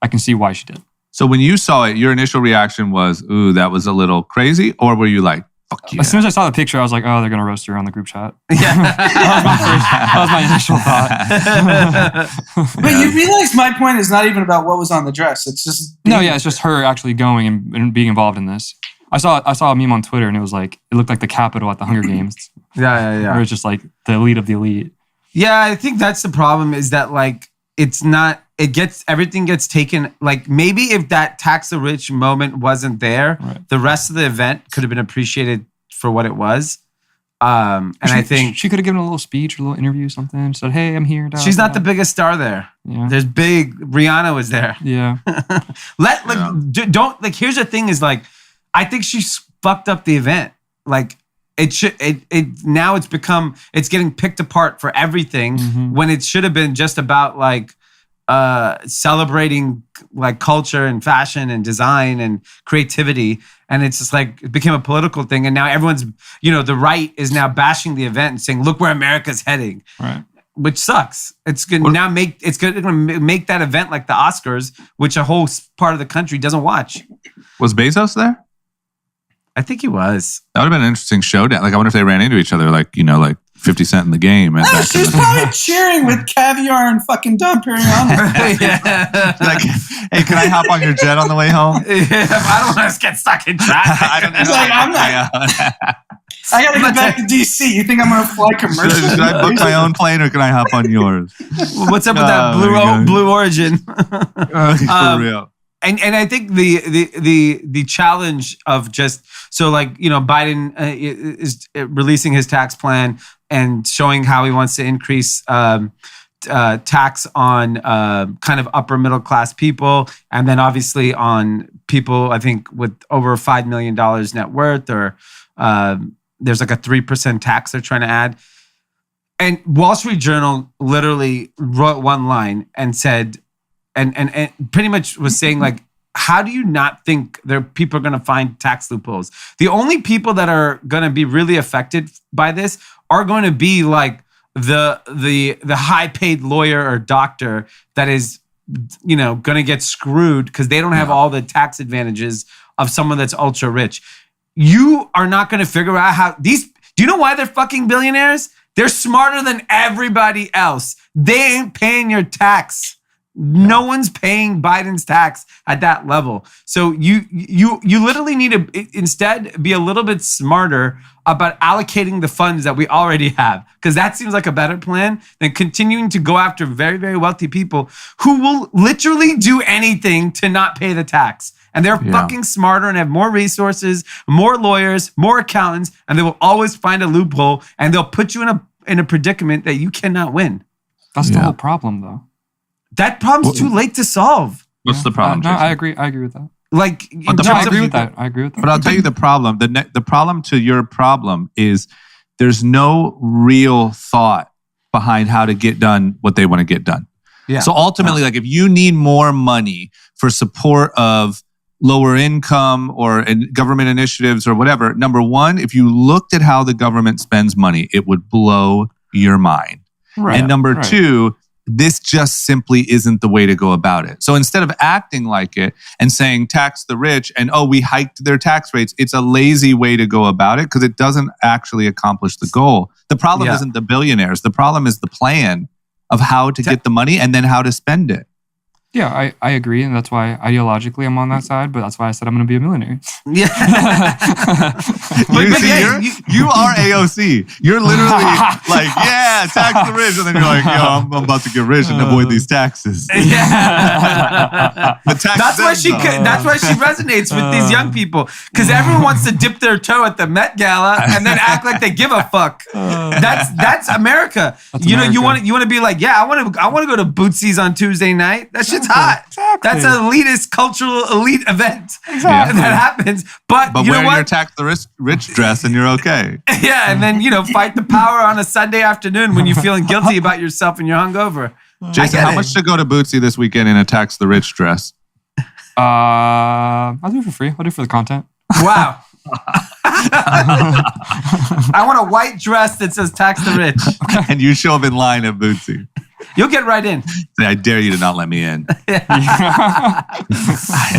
I can see why she did. So when you saw it, your initial reaction was, ooh, that was a little crazy? Or were you like, fuck yeah? As soon as I saw the picture, I was like, oh, they're going to roast her on the group chat. Yeah. that was my initial thought. But you realize my point is not even about what was on the dress. It's just... it's just her actually going and being involved in this. I saw a meme on Twitter and it was like, it looked like the Capitol at the Hunger Games. Yeah. Where it's just like the elite of the elite. Yeah, I think that's the problem is that like, everything gets taken. Like maybe if that tax the rich moment wasn't there, the rest of the event could have been appreciated for what it was. And I think she could have given a little speech or a little interview, something. Said, "Hey, I'm here." She's not the biggest star there. Yeah. There's Rihanna was there. Yeah. Don't like. Here's the thing: is like, I think she's fucked up the event. Like. Now it's getting picked apart for everything when it should have been just about like celebrating like culture and fashion and design and creativity. And it's just like, it became a political thing. And now everyone's, the right is now bashing the event and saying, look where America's heading. Right. Which sucks. It's going to make that event like the Oscars, which a whole part of the country doesn't watch. Was Bezos there? I think he was. That would have been an interesting showdown. Like, I wonder if they ran into each other, like 50 Cent in the game. She was probably cheering with caviar and fucking Dom Perignon. Like, hey, can I hop on your jet on the way home? I don't want to get stuck in traffic. I don't know. Like, I'm not. I gotta get back to DC. You think I'm gonna fly commercial? Should I book my own plane or can I hop on yours? What's up with that Blue Origin? For real. And I think the challenge of just so like, you know, Biden is releasing his tax plan and showing how he wants to increase tax on kind of upper middle class people, and then obviously on people I think with over $5 million net worth, or there's like a 3% tax they're trying to add. And Wall Street Journal literally wrote one line and said, and pretty much was saying like, how do you not think people are going to find tax loopholes? The only people that are going to be really affected by this are going to be like the high paid lawyer or doctor that is, you know, going to get screwed because they don't have all the tax advantages of someone that's ultra rich. You are not going to figure out how these. Do you know why they're fucking billionaires? They're smarter than everybody else. They ain't paying your tax. No one's paying Biden's tax at that level. So you literally need to instead be a little bit smarter about allocating the funds that we already have, because that seems like a better plan than continuing to go after very, very wealthy people who will literally do anything to not pay the tax. And they're fucking smarter and have more resources, more lawyers, more accountants, and they will always find a loophole and they'll put you in a predicament that you cannot win. That's the whole problem, though. That problem's too late to solve. What's the problem? No, I agree with that. Like, I agree with that. But I'll tell you the problem. The problem to your problem is there's no real thought behind how to get done what they want to get done. Yeah. So ultimately, like if you need more money for support of lower income or government initiatives or whatever, number one, if you looked at how the government spends money, it would blow your mind. Right. And number two, this just simply isn't the way to go about it. So instead of acting like it and saying tax the rich and, we hiked their tax rates, it's a lazy way to go about it because it doesn't actually accomplish the goal. The problem isn't the billionaires. The problem is the plan of how to get the money and then how to spend it. Yeah, I agree. And that's why ideologically I'm on that side, but that's why I said I'm going to be a millionaire. Yeah. You are AOC. You're literally like, tax the rich. And then you're like, I'm about to get rich and avoid these taxes. Yeah. That's why she resonates with these young people, because everyone wants to dip their toe at the Met Gala and then act like they give a fuck. That's America. You know, you want to be like, I want to go to Bootsy's on Tuesday night. That shit's hot. Exactly. That's an elitist, cultural elite event that happens. But you wear know what? your tax the rich dress and you're okay. Yeah, and then fight the power on a Sunday afternoon when you're feeling guilty about yourself and you're hungover. Jason, how much to go to Bootsy this weekend in a tax the rich dress? I'll do it for free. I'll do it for the content. Wow. I want a white dress that says tax the rich. And you show up in line at Bootsy. You'll get right in. I dare you to not let me in.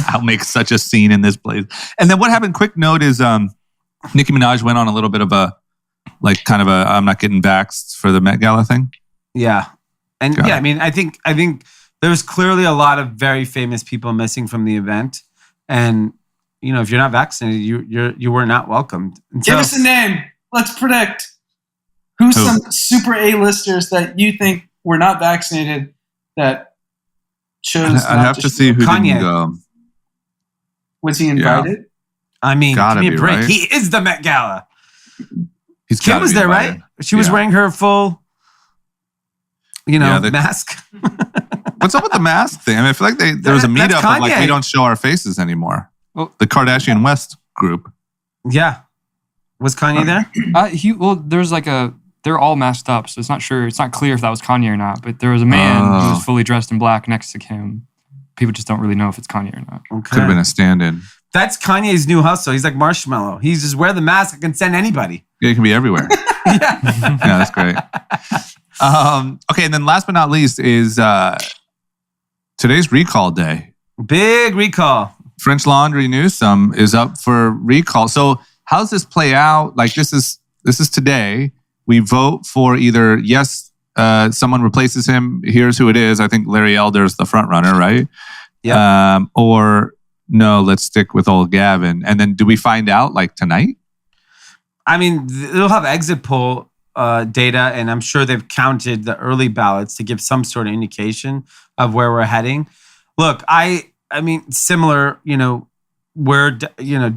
I'll make such a scene in this place. And then what happened, quick note, is Nicki Manaj went on a little bit of a, like kind of a, I'm not getting vaxxed for the Met Gala thing. Yeah. And I mean, I think there was clearly a lot of very famous people missing from the event. And, if you're not vaccinated, you were not welcomed. And Give us a name. Let's predict. Who's some super A-listers that you think were not vaccinated that chose I'd have to see who Kanye. didn't go. Was he invited? Yeah. I mean, Gotta give me a break. Right? He is the Met Gala. Kim was there, right? She was wearing her full, mask. What's up with the mask thing? I mean, I feel like there was a meetup of like, we don't show our faces anymore. Well, the Kardashian West group. Yeah. Was Kanye there? There's like they're all masked up, so it's not clear if that was Kanye or not, but there was a man who was fully dressed in black next to Kim. People just don't really know if it's Kanye or not. Okay. Could have been a stand-in. That's Kanye's new hustle. He's like Marshmallow. He's just wear the mask. I can send anybody. Yeah, it can be everywhere. Yeah. Yeah, that's great. Okay, and then last but not least is today's recall day. Big recall. French Laundry Newsome is up for recall. So how does this play out? Like this is today. We vote for either yes, someone replaces him. Here's who it is. I think Larry Elder's the front runner, right? Yeah. Or no, let's stick with old Gavin. And then do we find out like tonight? I mean, they'll have exit poll data, and I'm sure they've counted the early ballots to give some sort of indication of where we're heading. Look, I mean, similar,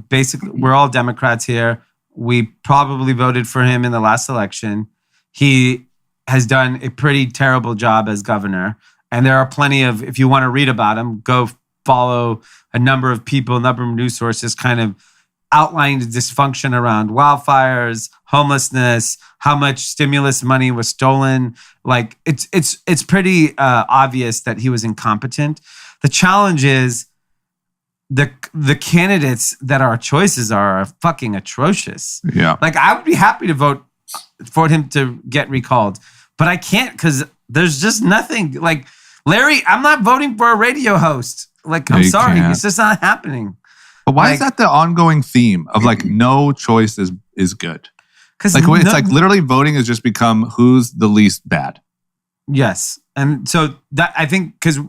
basically we're all Democrats here. We probably voted for him in the last election. He has done a pretty terrible job as governor. And there are plenty of, if you want to read about him, go follow a number of people, a number of news sources kind of outlining the dysfunction around wildfires, homelessness, how much stimulus money was stolen. Like it's pretty obvious that he was incompetent. The challenge is the candidates that our choices are fucking atrocious. Yeah. Like I would be happy to vote for him to get recalled, but I can't because there's just nothing. Like Larry, I'm not voting for a radio host. Like I'm sorry, can't. It's just not happening. But why is that the ongoing theme of like no choice is good? Because like it's like literally voting has just become who's the least bad. Yes, and so that I think because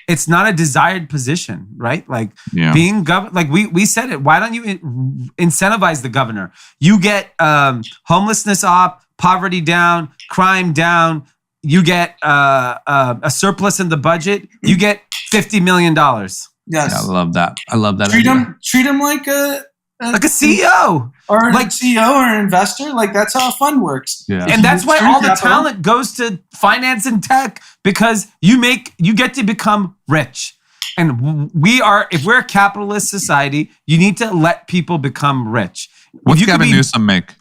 it's not a desired position, right? Like being governor, like we said it. Why don't you incentivize the governor? You get homelessness up, poverty down, crime down. You get a surplus in the budget. You get $50 million. Yes, yeah, I love that. Treat him like a CEO or like CEO or an investor. Like that's how a fund works. Yeah, and that's why all the talent goes to finance and tech because you get to become rich. And if we're a capitalist society, you need to let people become rich. What's Gavin Newsom make?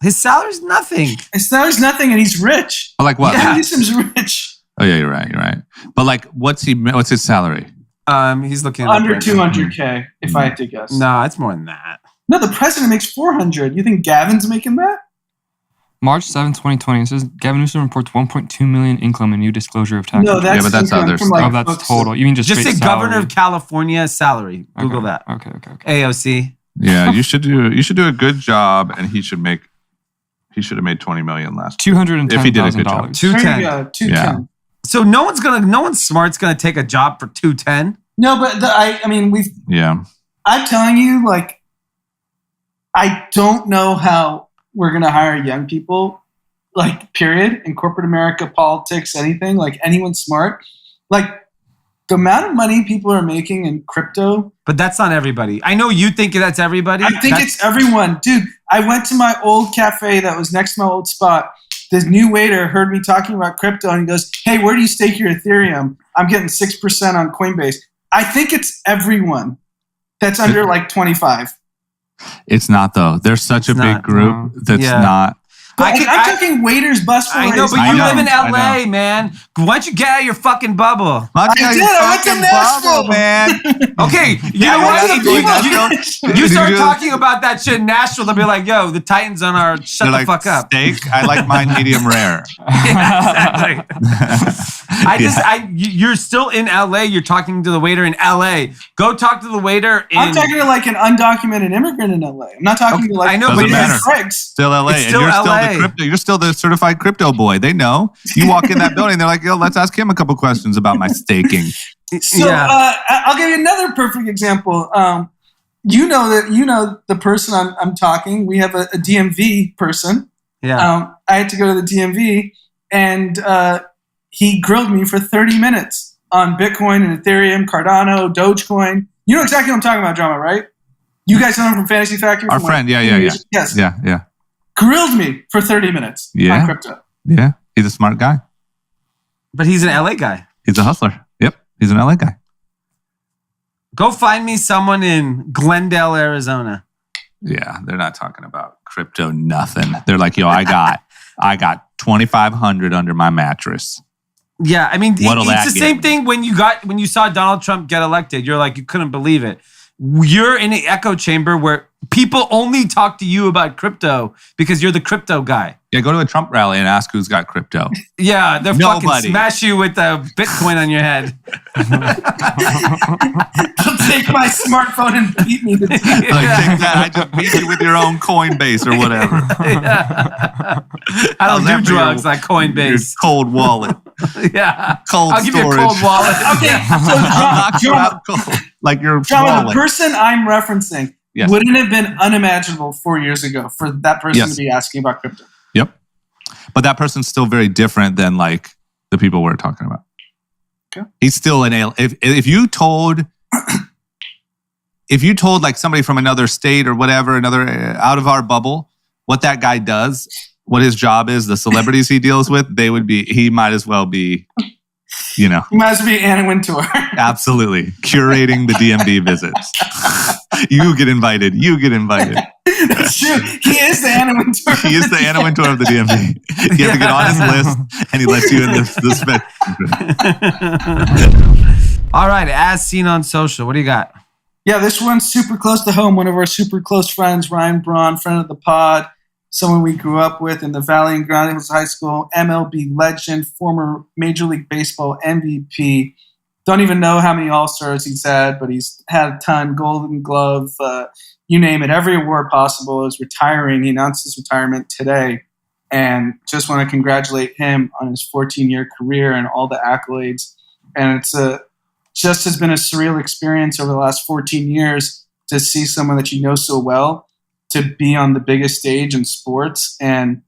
His salary's nothing. His salary's nothing, and he's rich. But like what? Yeah, Newsom's rich. Oh yeah, you're right. But like, what's his salary? He's looking under $200K, if I had to guess. No, it's more than that. No, the president makes $400. You think Gavin's making that? March 7, 2020. It says Gavin Newsom reports 1.2 million income in new disclosure of taxes. No, that's that's other stuff. like that's total. You mean just say straight governor salary? of California salary. Google Okay. that. Okay. AOC. Yeah, you should do a good job, and he should have made $20 million last year. $210,000. If he did a good job. 210. There you go, 210. Yeah. So no one's smart's gonna take a job for 210. No, but I mean, I'm telling you, like, I don't know how we're going to hire young people, like, period, in corporate America, politics, anything, like, anyone smart. Like, the amount of money people are making in crypto. But that's not everybody. I know you think that's everybody. I think it's everyone. Dude, I went to my old cafe that was next to my old spot. This new waiter heard me talking about crypto, and he goes, hey, where do you stake your Ethereum? I'm getting 6% on Coinbase. I think it's everyone that's under like 25. It's not though. There's such a big group that's not. I'm talking waiters, bus I know, but you live in LA, man. Why don't you get out of your fucking bubble? I went to Nashville, man. Okay, you know what? You start talking about that shit in Nashville, they'll be like, yo, the Titans on our shut the fuck up. Steak? I like mine medium rare. Yeah, exactly. You're still in LA. You're talking to the waiter in LA. Go talk to the waiter in... I'm talking to like an undocumented immigrant in LA. I'm not talking to like... I know, but Craig's. Still LA. It's still and LA. You're still the certified crypto boy. They know. You walk in that building, they're like, yo, let's ask him a couple questions about my staking. So I'll give you another perfect example. You know the person I'm talking. We have a DMV person. Yeah. I had to go to the DMV, and he grilled me for 30 minutes on Bitcoin and Ethereum, Cardano, Dogecoin. You know exactly what I'm talking about, Drama, right? You guys know him from Fantasy Factory? Our friend, yeah. Yes. Yeah. Grilled me for 30 minutes on crypto. Yeah. He's a smart guy. But he's an LA guy. He's a hustler. Yep. He's an LA guy. Go find me someone in Glendale, Arizona. Yeah. They're not talking about crypto, nothing. They're like, yo, I got $2,500 under my mattress. Yeah, I mean, it's the same me? thing when you saw Donald Trump get elected. You're like, you couldn't believe it. You're in an echo chamber where people only talk to you about crypto because you're the crypto guy. Yeah, go to a Trump rally and ask who's got crypto. Yeah, they'll fucking smash you with a Bitcoin on your head. They'll take my smartphone and beat me to death. Like, take that. I just beat you with your own Coinbase or whatever. Yeah. I don't do drugs like Coinbase. Your cold wallet. Yeah. Cold I'll give storage. you a cold wallet. Okay, I'll knock you out cold. Like your Drama, wallet. the person I'm referencing, Yes. Wouldn't have been unimaginable 4 years ago for that person to be asking about crypto. Yep. But that person's still very different than like the people we're talking about. Okay. He's still an alien. If you told like somebody from another state or whatever, another out of our bubble, what that guy does, what his job is, the celebrities he deals with, he might as well be, you know. He might as well be Anna Wintour. Absolutely. Curating the DMV visits. You get invited. That's true. He is the Anna Wintour. He is the Anna Wintour of the DMV. You have to get on his list and he lets you in the spec. All right. As seen on social, what do you got? Yeah, this one's super close to home. One of our super close friends, Ryan Braun, friend of the pod, someone we grew up with in the Valley and Ground Hills High School, MLB legend, former Major League Baseball MVP. Don't even know how many All-Stars he's had, but he's had a ton. Golden Glove, you name it. Every award possible is retiring. He announced his retirement today. And just want to congratulate him on his 14-year career and all the accolades. And it's just has been a surreal experience over the last 14 years to see someone that you know so well to be on the biggest stage in sports. And,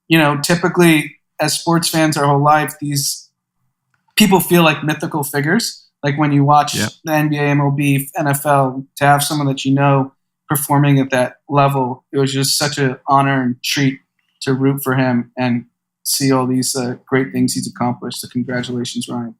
you know, typically as sports fans our whole life, these people feel like mythical figures. Like when you watch the NBA, MLB, NFL, to have someone that you know performing at that level, it was just such an honor and treat to root for him and see all these great things he's accomplished. So congratulations, Ryan.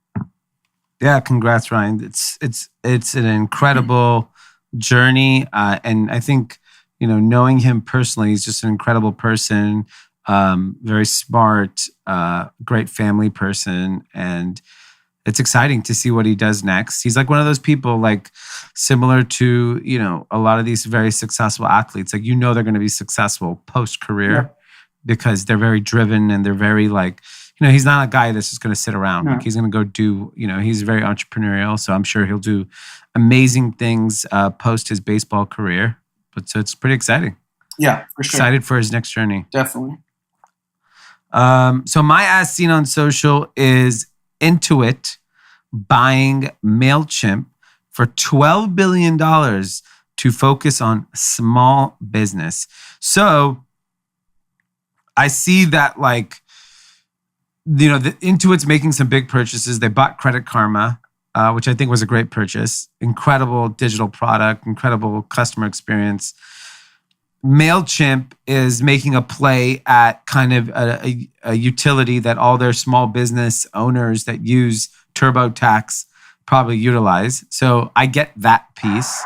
Yeah, congrats, Ryan. It's an incredible journey, and I think, you know, knowing him personally, he's just an incredible person, very smart, great family person, and it's exciting to see what he does next. He's like one of those people, like similar to, you know, a lot of these very successful athletes. Like, you know, they're going to be successful post-career because they're very driven and they're very like, you know, he's not a guy that's just going to sit around. Like, he's going to go do, you know, he's very entrepreneurial. So I'm sure he'll do amazing things post his baseball career. But so it's pretty exciting. Yeah, for sure. Excited for his next journey. Definitely. So my as seen on social is Intuit buying Mailchimp for $12 billion to focus on small business. So I see that, like, you know, the Intuit's making some big purchases. They bought Credit Karma, which I think was a great purchase. Incredible digital product, incredible customer experience. Mailchimp is making a play at kind of a utility that all their small business owners that use TurboTax probably utilize. So I get that piece.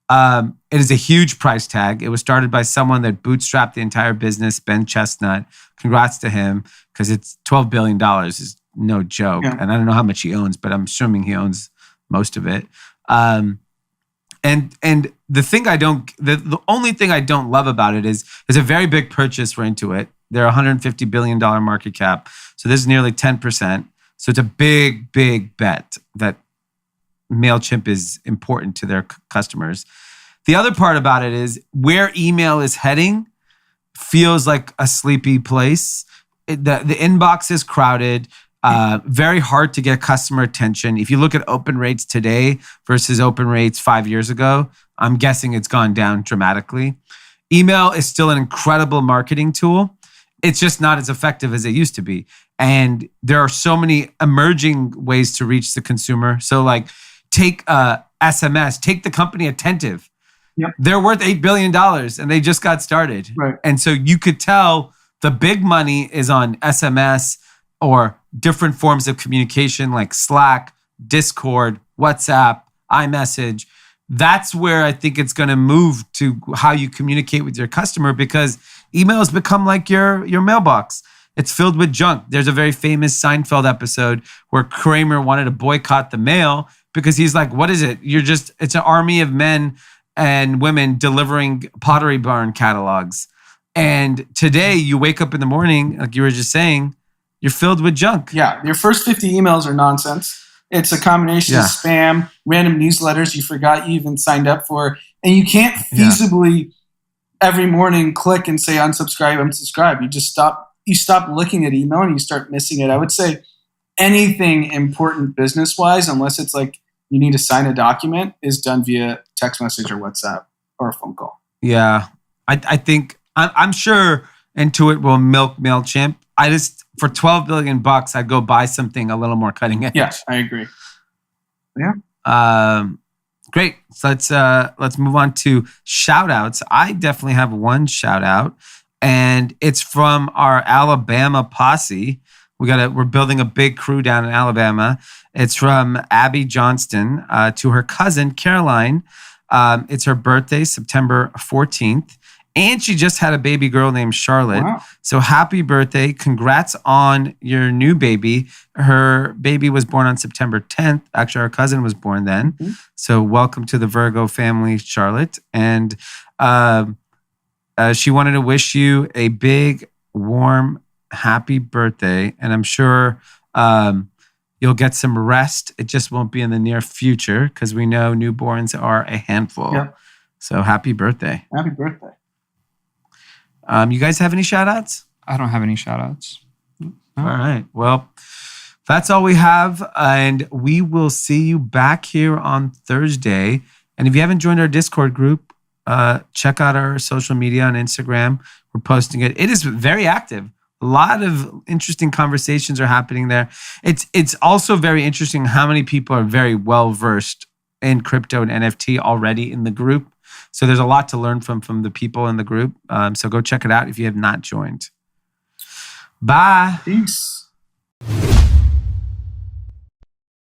It is a huge price tag. It was started by someone that bootstrapped the entire business, Ben Chestnut. Congrats to him, because it's $12 billion is no joke. Yeah. And I don't know how much he owns, but I'm assuming he owns most of it. And the thing the only thing I don't love about it is it's a very big purchase for Intuit. They're $150 billion market cap. So this is nearly 10%. So it's a big, big bet that Mailchimp is important to their customers. The other part about it is where email is heading feels like a sleepy place. The inbox is crowded, very hard to get customer attention. If you look at open rates today versus open rates 5 years ago, I'm guessing it's gone down dramatically. Email is still an incredible marketing tool. It's just not as effective as it used to be. And there are so many emerging ways to reach the consumer. So like take SMS, take the company Attentive. Yep. They're worth $8 billion and they just got started. Right. And so you could tell the big money is on SMS or different forms of communication like Slack, Discord, WhatsApp, iMessage. That's where I think it's going to move to how you communicate with your customer, because email has become like your mailbox. It's filled with junk. There's a very famous Seinfeld episode where Kramer wanted to boycott the mail because he's like, what is it? It's an army of men and women delivering Pottery Barn catalogs. And today you wake up in the morning, like you were just saying, you're filled with junk. Yeah, your first 50 emails are nonsense. It's a combination of spam, random newsletters you forgot you even signed up for. And you can't feasibly every morning click and say unsubscribe. You just stop looking at email and you start missing it. I would say anything important business-wise, unless it's like you need to sign a document, is done via text message or WhatsApp or a phone call. Yeah. I think, I'm sure Intuit will milk Mailchimp. For $12 billion, I'd go buy something a little more cutting edge. Yes, I agree. Great. So let's move on to shout outs. I definitely have one shout out, and it's from our Alabama posse. We're building a big crew down in Alabama. It's from Abby Johnston to her cousin Caroline. It's her birthday, September 14th. And she just had a baby girl named Charlotte. Wow. So happy birthday. Congrats on your new baby. Her baby was born on September 10th. Actually, our cousin was born then. Mm-hmm. So welcome to the Virgo family, Charlotte. And she wanted to wish you a big, warm, happy birthday. And I'm sure you'll get some rest. It just won't be in the near future because we know newborns are a handful. Yep. So happy birthday. Happy birthday. You guys have any shout outs? I don't have any shout outs. All right. Well, that's all we have. And we will see you back here on Thursday. And if you haven't joined our Discord group, check out our social media on Instagram. We're posting it. It is very active. A lot of interesting conversations are happening there. It's also very interesting how many people are very well versed in crypto and NFT already in the group. So there's a lot to learn from the people in the group. So go check it out if you have not joined. Bye. Peace.